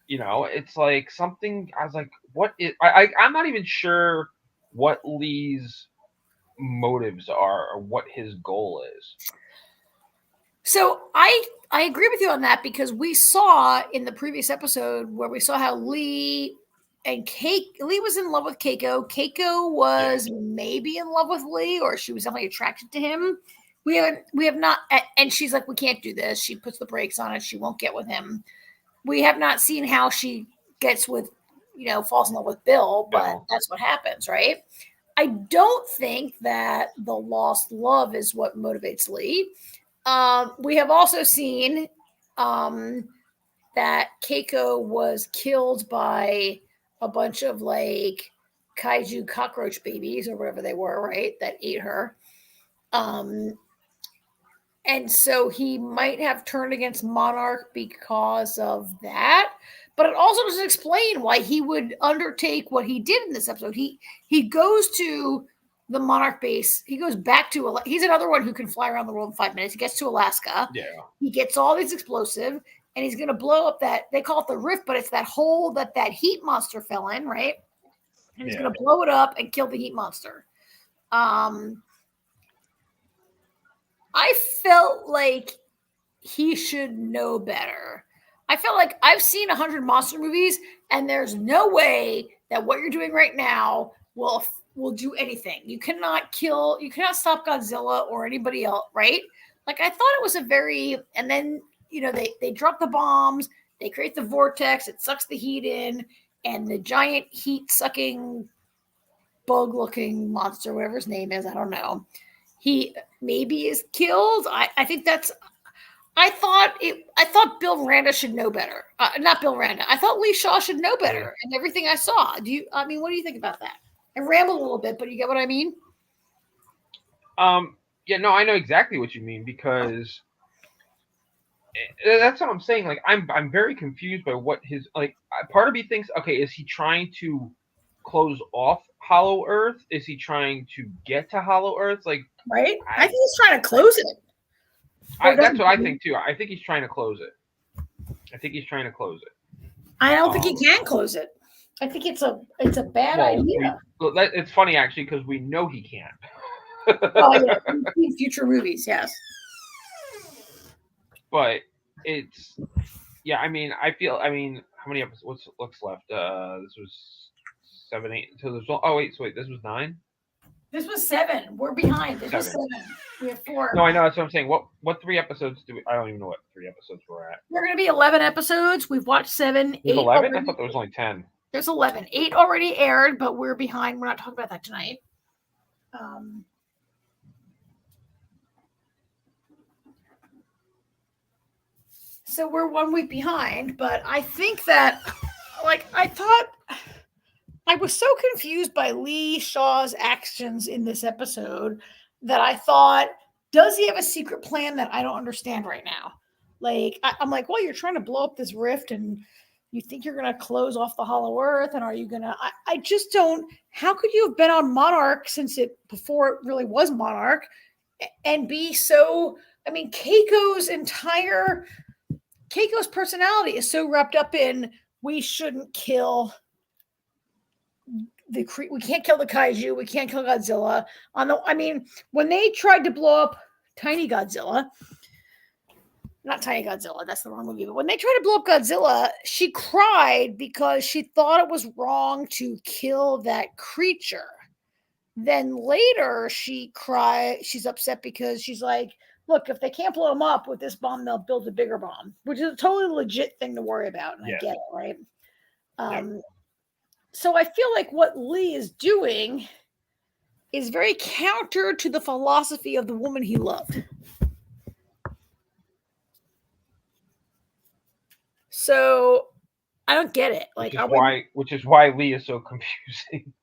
It's like something. I was like, what is? I'm not even sure what Lee's motives are or what his goal is. So I agree with you on that, because we saw in the previous episode where we saw how Lee was in love with Keiko. Keiko was maybe in love with Lee, or she was definitely attracted to him. We have not, and she's like, we can't do this. She puts the brakes on it. She won't get with him. We have not seen how she gets with, falls in love with Bill, but that's what happens, right? I don't think that the lost love is what motivates Lee. We have also seen that Keiko was killed by a bunch of like kaiju cockroach babies or whatever they were, right? That ate her. And so he might have turned against Monarch because of that. But it also doesn't explain why he would undertake what he did in this episode. He goes to the Monarch base. He goes back to, he's another one who can fly around the world in 5 minutes. He gets to Alaska. Yeah. He gets all these explosive, and he's going to blow up that, they call it the rift, but it's that hole that heat monster fell in, right? And he's going to blow it up and kill the heat monster. I felt like he should know better. I felt like I've seen 100 monster movies, and there's no way that what you're doing right now will do anything. You cannot stop Godzilla or anybody else, right? Like, I thought it was and then, they drop the bombs, they create the vortex, it sucks the heat in, and the giant heat-sucking bug-looking monster, whatever his name is, I don't know, he maybe is killed. I think that's. I thought Bill Randa should know better. Not Bill Randa. I thought Lee Shaw should know better. And everything I saw. What do you think about that? I rambled a little bit, but you get what I mean? Yeah, no, I know exactly what you mean, because that's what I'm saying. Like, I'm very confused by what his, like, part of me thinks, okay, is he trying to close off Hollow Earth? Is he trying to get to Hollow Earth? Like, right? I think he's trying to close it. That's what I think too. I think he's trying to close it. I don't think he can close it. I think it's a bad idea. It's funny, actually, because we know he can't. Oh, yeah. In future movies, yes. But it's, yeah, I mean, how many episodes? What's left? This was 7, 8. So there's, this was 9? This was 7. We're behind. This was 7. We have 4. No, I know. That's what I'm saying. What 3 episodes do we? I don't even know what 3 episodes we're at. We're going to be 11 episodes. We've watched 7. 8 11? Already. I thought there was only 10. There's 11. 8 already aired, but we're behind. We're not talking about that tonight. So we're 1 week behind, but I think that, like, I was so confused by Lee Shaw's actions in this episode that I thought, does he have a secret plan that I don't understand right now? Like, I'm like, well, you're trying to blow up this rift and you think you're going to close off the Hollow Earth, and are you going to, I just don't, how could you have been on Monarch before it really was Monarch and be so, Keiko's personality is so wrapped up in, we shouldn't kill we can't kill the kaiju, we can't kill Godzilla. When they tried to blow up Tiny Godzilla, not Tiny Godzilla, that's the wrong movie, but when they tried to blow up Godzilla, she cried because she thought it was wrong to kill that creature. Then later she's upset because she's like, look, if they can't blow him up with this bomb, they'll build a bigger bomb, which is a totally legit thing to worry about, and I get it, right? So I feel like what Lee is doing is very counter to the philosophy of the woman he loved. So I don't get it. Like, which is why Lee is so confusing.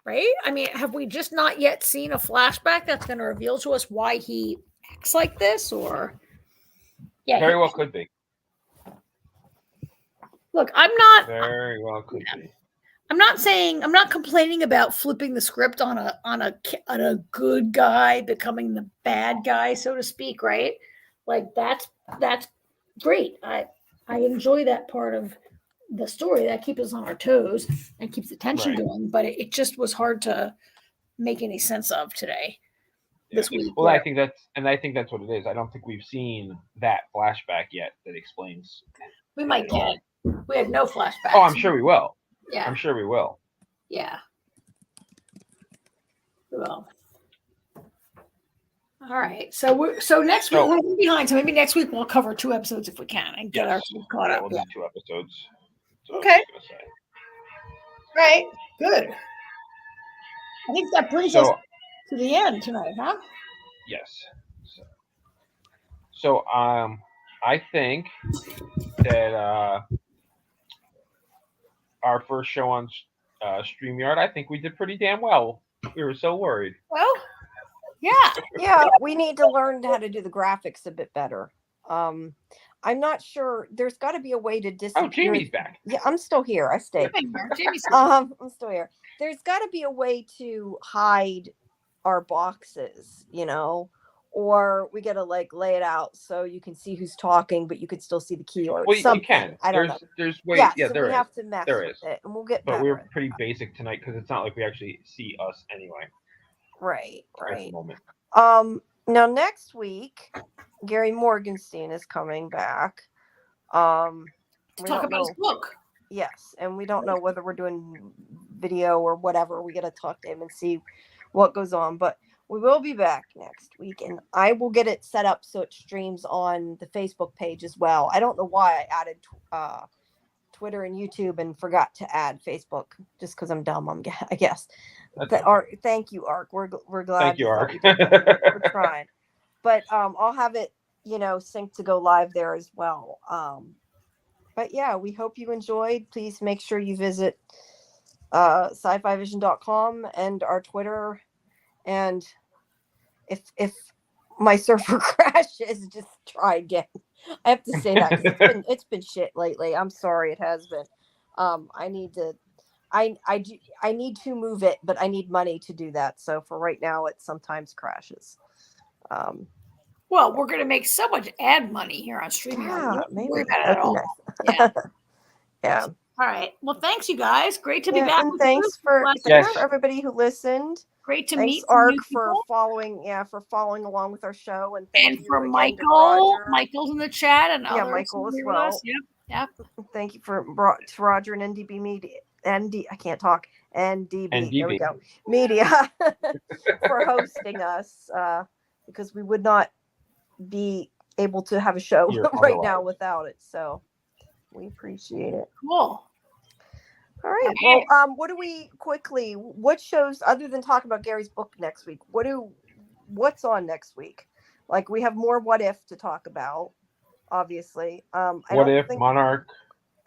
Right? Have we just not yet seen a flashback that's going to reveal to us why he acts like this? Or very well could be. Look, I'm not very well could be. I'm not complaining about flipping the script on a good guy becoming the bad guy, so to speak, right? Like, that's great. I enjoy that part of the story. That keeps us on our toes and keeps the tension going, but it just was hard to make any sense of today. This week. Well, I think that's what it is. I don't think we've seen that flashback yet that explains. We might get it. We had no flashbacks. Oh, I'm sure we will. Yeah. I'm sure we will. Yeah. Well. All right. So next week we're behind. So maybe next week we'll cover 2 episodes if we can and get ourselves caught up. We'll do 2 episodes. Okay. All right. Good. I think that brings us to the end tonight, huh? Yes. So I think that our first show on StreamYard, I think we did pretty damn well. We were so worried. Well, yeah. Yeah, we need to learn how to do the graphics a bit better. I'm not sure. There's got to be a way to Oh, disappear. Jamie's back. Yeah, I'm still here. I stayed. Jamie's I'm still here. There's got to be a way to hide our boxes, or we got to like lay it out so you can see who's talking, but you can still see the keywords. Well, you Something. can. I don't know. There's ways. Yeah, Yeah, so there we is. have to mess There with is. it, and we'll get But better. we were pretty basic tonight because it's not like we actually see us anyway. Right. At the moment. Now next week, Gary Morgenstein is coming back. We talk don't about his know. book. Yes, and we don't know whether we're doing video or whatever. We got to talk to him and see what goes on. But we will be back next week, and I will get it set up so it streams on the Facebook page as well. I don't know why I added Twitter and YouTube and forgot to add Facebook, just because I'm dumb. I guess. Thank you, Ark. We're glad. Thank you, Ark. We're trying, but I'll have it synced to go live there as well. But yeah, we hope you enjoyed. Please make sure you visit sci-fivision.com and our Twitter. And if my server crashes, just try again. I have to say that 'cause it's been shit lately. I'm sorry, it has been. I need to move it, but I need money to do that. So for right now, it sometimes crashes. Well, we're going to make so much ad money here on StreamYard. Yeah, Maybe. maybe. About it at all. Nice. Yeah. Yeah. All right. Well, thanks, you guys. Great to be back. And with thanks you. for everybody who listened. Great to thanks, meet Ark, new for people. following along with our show, and thank And you for again to Michael. Roger. Michael's in the chat, and Yeah, others Michael as with well. us. Yep. Thank you to Roger and NDB Media. I can't talk. NDB. There we go. Media for hosting us, because we would not be able to have a show right now without it. So we appreciate it. Cool. All right. Well, what shows other than talk about Gary's book next week? What's on next week? Like, we have more What If to talk about, obviously. What If, Monarch?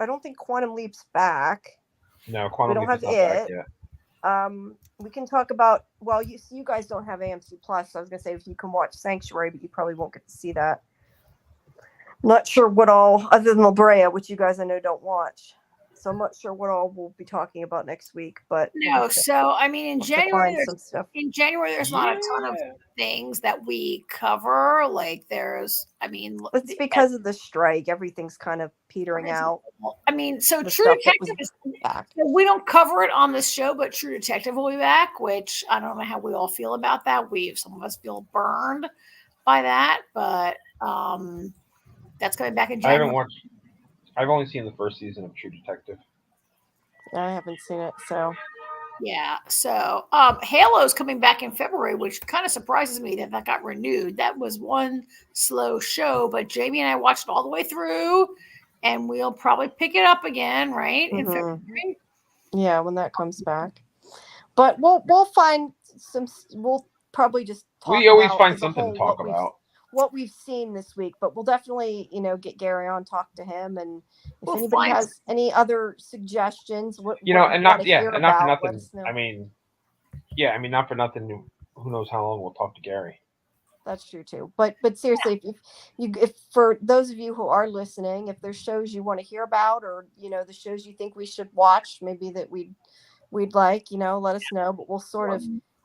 I don't think Quantum Leap's back. No, Quantum Leap is not back yet. We can talk about, you guys don't have AMC Plus, so I was gonna say if you can watch Sanctuary, but you probably won't get to see that. I'm not sure what all, other than La Brea, which you guys I know don't watch. So I'm not sure what all we'll be talking about next week, but no. So I mean, in January, there's not a ton of things that we cover. Like it's because of the strike, everything's kind of petering out. I mean, so True Detective is back. We don't cover it on this show, but True Detective will be back. Which I don't know how we all feel about that. Some of us feel burned by that, but that's coming back in January. I've only seen the first season of True Detective. I haven't seen it, so. Yeah, so Halo's coming back in February, which kind of surprises me that got renewed. That was one slow show, but Jamie and I watched it all the way through, and we'll probably pick it up again, right? In February. Yeah, when that comes back. But we'll find some. We'll probably just talk. We always find something to talk about. What we've seen this week, but we'll definitely, get Gary on, talk to him, and if anybody has any other suggestions, and not for nothing. I mean, not for nothing. Who knows how long we'll talk to Gary? That's true too. But seriously, if for those of you who are listening, if there's shows you want to hear about, or the shows you think we should watch, maybe that we'd like, let us know. But we'll sort of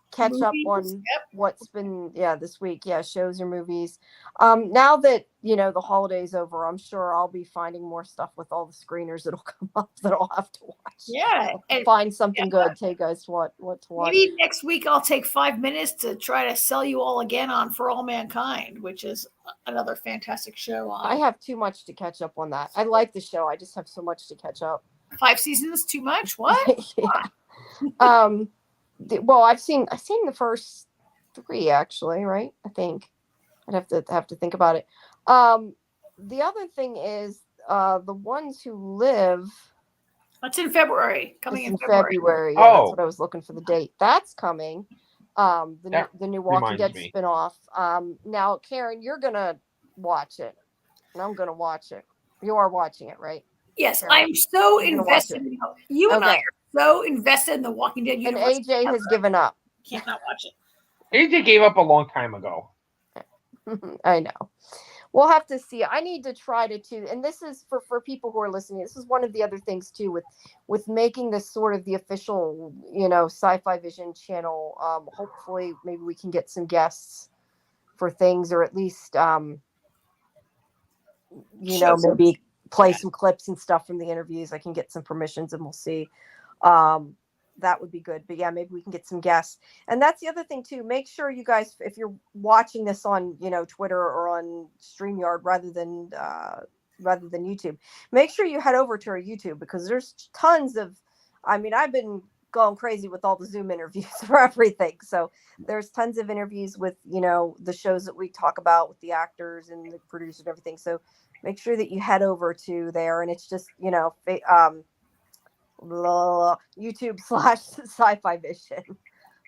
catch up on what's been this week, shows or movies. Now that the holiday's over, I'm sure I'll be finding more stuff with all the screeners that'll come up that I'll have to watch. And find something good to guys what to watch. Maybe next week I'll take 5 minutes to try to sell you all again on For All Mankind, which is another fantastic show. I have too much to catch up on that. I like the show, I just have so much to catch up. 5 seasons too much? What? Well, I've seen the first 3 actually, right? I think I'd have to think about it. The other thing is the Ones Who Live. That's in February. Coming in February. Yeah, that's what I was looking for the date. That's coming. The new Walking Dead spinoff. Now, Karen, you're gonna watch it, and I'm gonna watch it. You are watching it, right? Yes, Yeah. I am so I'm gonna watch invested. it. You and I Okay. are so invested in the Walking Dead And universe. AJ has given up. Can't not watch it. AJ gave up a long time ago. I know. We'll have to see. I need to try to too. And this is for people who are listening. This is one of the other things too with making this sort of the official, Sci-Fi Vision channel. Hopefully, maybe we can get some guests for things, or at least, maybe play some clips and stuff from the interviews. I can get some permissions, and we'll see. That would be good. But yeah, maybe we can get some guests. And that's the other thing too. Make sure you guys, if you're watching this on, Twitter or on StreamYard rather than YouTube, make sure you head over to our YouTube, because there's tons of, I've been going crazy with all the Zoom interviews for everything. So there's tons of interviews with, the shows that we talk about with the actors and the producers and everything. So make sure that you head over to there, and it's just, YouTube / Sci-Fi Vision.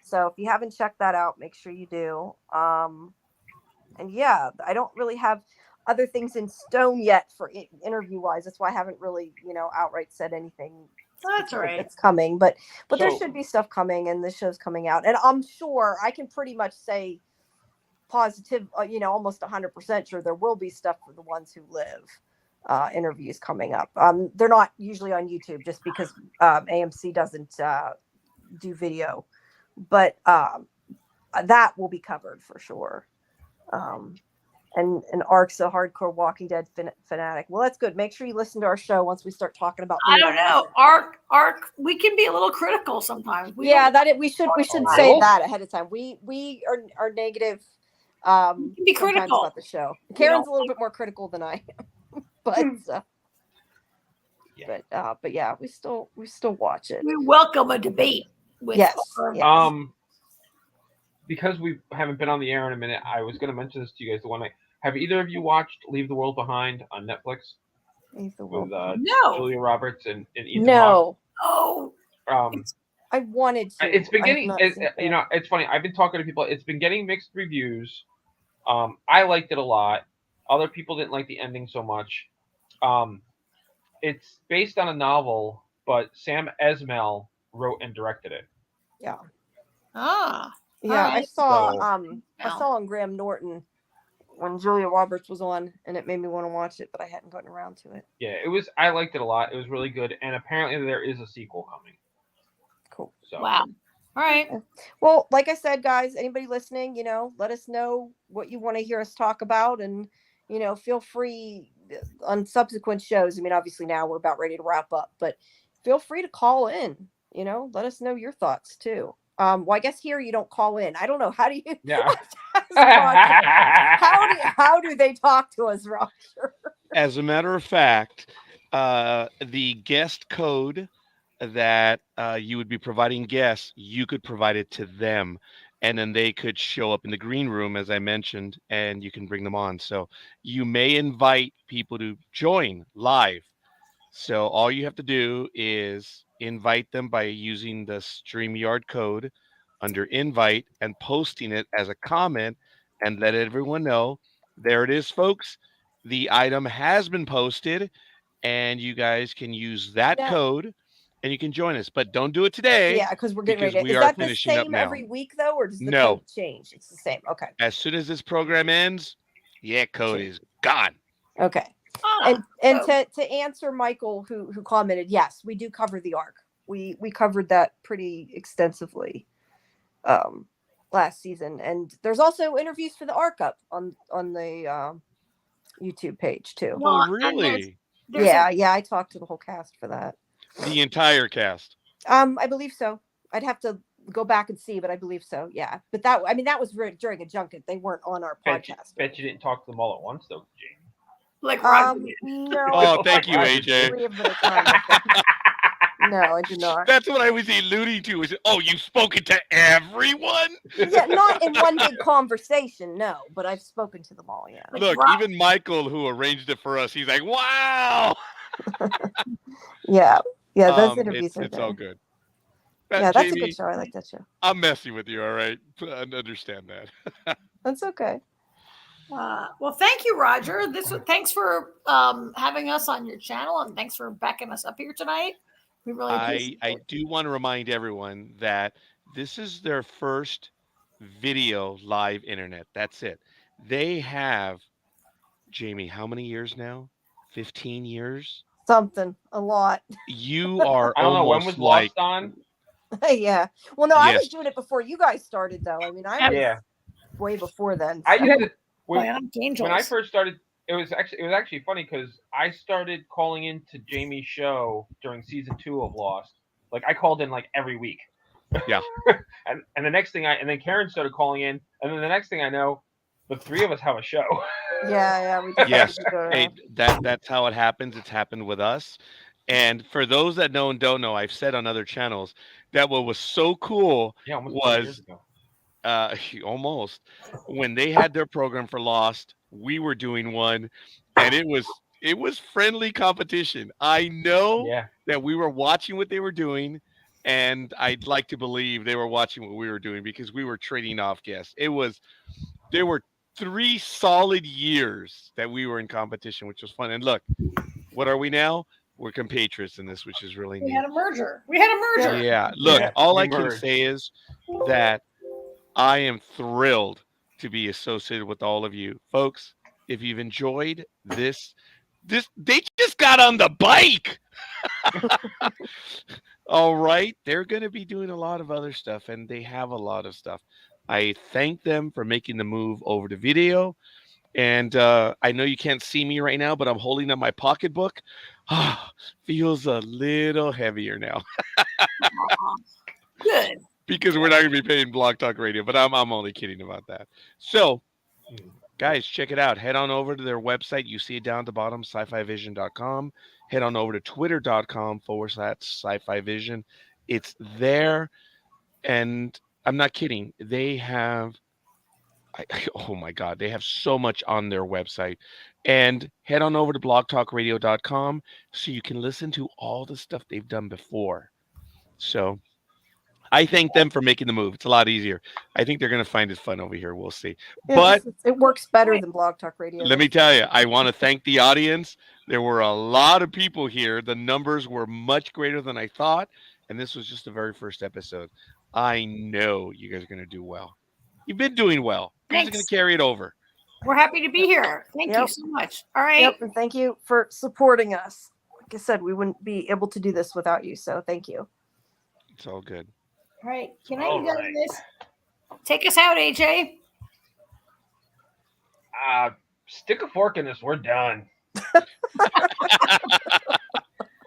So if you haven't checked that out, make sure you do. And yeah, I don't really have other things in stone yet for interview wise. That's why I haven't really, outright said anything. That's all right. That's coming, but there So- should be stuff coming, and the show's coming out, and I'm sure I can pretty much say positive, almost 100% sure there will be stuff for the ones who live. Interviews coming up. They're not usually on YouTube, just because AMC doesn't do video, but that will be covered for sure. And Ark's a hardcore Walking Dead fanatic. Well, that's good. Make sure you listen to our show once we start talking about. I don't know. Arc. We can be a little critical sometimes. We should say that ahead of time. We are negative. can be sometimes critical about the show. Karen's a little bit more critical than I am. But but yeah, we still watch it. We welcome a debate with Yes. Because we haven't been on the air in a minute, I was going to mention this to you guys the one night. Have either of you watched Leave the World Behind on Netflix with No. Julia Roberts and Ethan No. Oh, Hawke? I wanted to. It's been getting, I have not seen it. it's funny. I've been talking to people. It's been getting mixed reviews. I liked it a lot. Other people didn't like the ending so much. It's based on a novel, but Sam Esmail wrote and directed it. Yeah. ah, Yeah, Alright. I saw So- I saw on Graham Norton when Julia Roberts was on, and it made me want to watch it, but I hadn't gotten around to it. Yeah, it was. I liked it a lot. It was really good, and apparently there is a sequel coming. Cool. So wow. All right. Well, like I said, guys, anybody listening, let us know what you want to hear us talk about, and feel free on subsequent shows. Obviously now we're about ready to wrap up, but feel free to call in. Let us know your thoughts too. Well, I guess here you don't call in. I don't know. How do you? Yeah. how do they talk to us, Roger? As a matter of fact, the guest code that you would be providing guests, you could provide it to them, and then they could show up in the green room, as I mentioned, and you can bring them on. So you may invite people to join live. So all you have to do is invite them by using the StreamYard code under invite and posting it as a comment, and let everyone know. There it is, folks. The item has been posted, and you guys can use that code and you can join us. But don't do it today. Yeah, because we're getting ready. because we Is are that the finishing up same now. every week though, or does the No. code change? It's the same. Okay. As soon as this program ends, code is gone. Okay. Ah, And to answer Michael who commented, yes, we do cover the arc. We covered that pretty extensively last season, and there's also interviews for the arc up on the YouTube page too. Well, Oh, really? there's I talked to the whole cast for that. The entire cast. I believe so. I'd have to go back and see, but I believe so. Yeah, but that was during a junket. They weren't on our podcast. Bet you didn't talk to them all at once, though, Jane. like Roger. No. Oh, thank you, Right. AJ. 3 of them at a time, I think. No, I did not. That's what I was alluding to. Is you've spoken to everyone? Yeah, not in one big conversation, no, but I've spoken to them all. Yeah. Like Look, Rob- even Michael, who arranged it for us, he's like, "Wow." Yeah. Those interviews it's, are it's good. all good. Yeah, that's Jamie, a good show. I like that show. I'm messing with you, all right? I understand that. That's okay. Well, thank you, Roger. Thanks for having us on your channel, and thanks for backing us up here tonight. We really appreciate I it. do want to remind everyone that this is their first video live internet. That's it. They have, Jamie, how many years now? 15 years? Something a lot. You are I don't know when almost was like, Lost on. Yeah. Well, no, I yes. was doing it before you guys started, though. I mean, I was Yeah, way before then. I so- had to, Bionic when I Angels. first started. It was actually funny because I started calling into Jamie's show during season 2 of Lost. Like I called in like every week. Yeah. and the next thing and then Karen started calling in, and then the next thing I know, the three of us have a show. Yeah, we just Yes. go Hey, that's how it happens. It's happened with us. And for those that know and don't know, I've said on other channels that what was so cool Yeah, almost 20 years was ago. almost when they had their program for Lost, we were doing one, and it was friendly competition. I know Yeah, that we were watching what they were doing, and I'd like to believe they were watching what we were doing because we were trading off guests. There were 3 solid years that we were in competition, which was fun. And look, what are we now? We're compatriots in this, which is really We neat. had a merger. We had a merger. Yeah. Look, Yeah, all we I can merged. say is that I am thrilled to be associated with all of you. Folks, if you've enjoyed this they just got on the bike. All right. They're going to be doing a lot of other stuff, and they have a lot of stuff. I thank them for making the move over to video. And I know you can't see me right now, but I'm holding up my pocketbook. Feels a little heavier now Good. because we're not going to be paying Blog Talk Radio, but I'm only kidding about that. So, guys, check it out. Head on over to their website. You see it down at the bottom, sci-fivision.com. Head on over to twitter.com/sci-fi vision. It's there. And I'm not kidding. They have, oh my God, they have so much on their website. And head on over to blogtalkradio.com so you can listen to all the stuff they've done before. So I thank them for making the move. It's a lot easier. I think they're going to find it fun over here. We'll see. But it works better than Blog Talk Radio. let me tell you, I want to thank the audience. There were a lot of people here. The numbers were much greater than I thought. And this was just the very first episode. I know you guys are going to do well. You've been doing well. You guys are going Thanks. to carry it over. We're happy to be here. Thank you Yep. so much. All right. Yep, and thank you for supporting us. Like I said, we wouldn't be able to do this without you, so thank you. It's all good. All right. Can All I get right. this? Take us out, AJ. Stick a fork in this. We're done.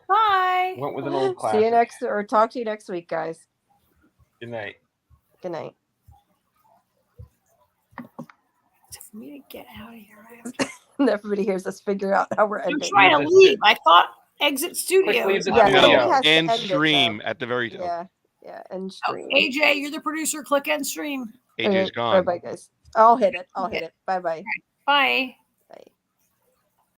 Bye. Went with an old classic. See you next, or talk to you next week, guys. Good night. Good night. For me to get out of here, I have to. And everybody hears us figure out how we're I'm ending. trying to Just- leave. I thought exit studio. leave the Yeah, studio. somebody has to And end it, stream though. at the very top. Yeah, and Oh, stream. AJ, you're the producer. Click end stream. AJ's gone. Bye, guys. I'll hit it. Bye bye. Bye.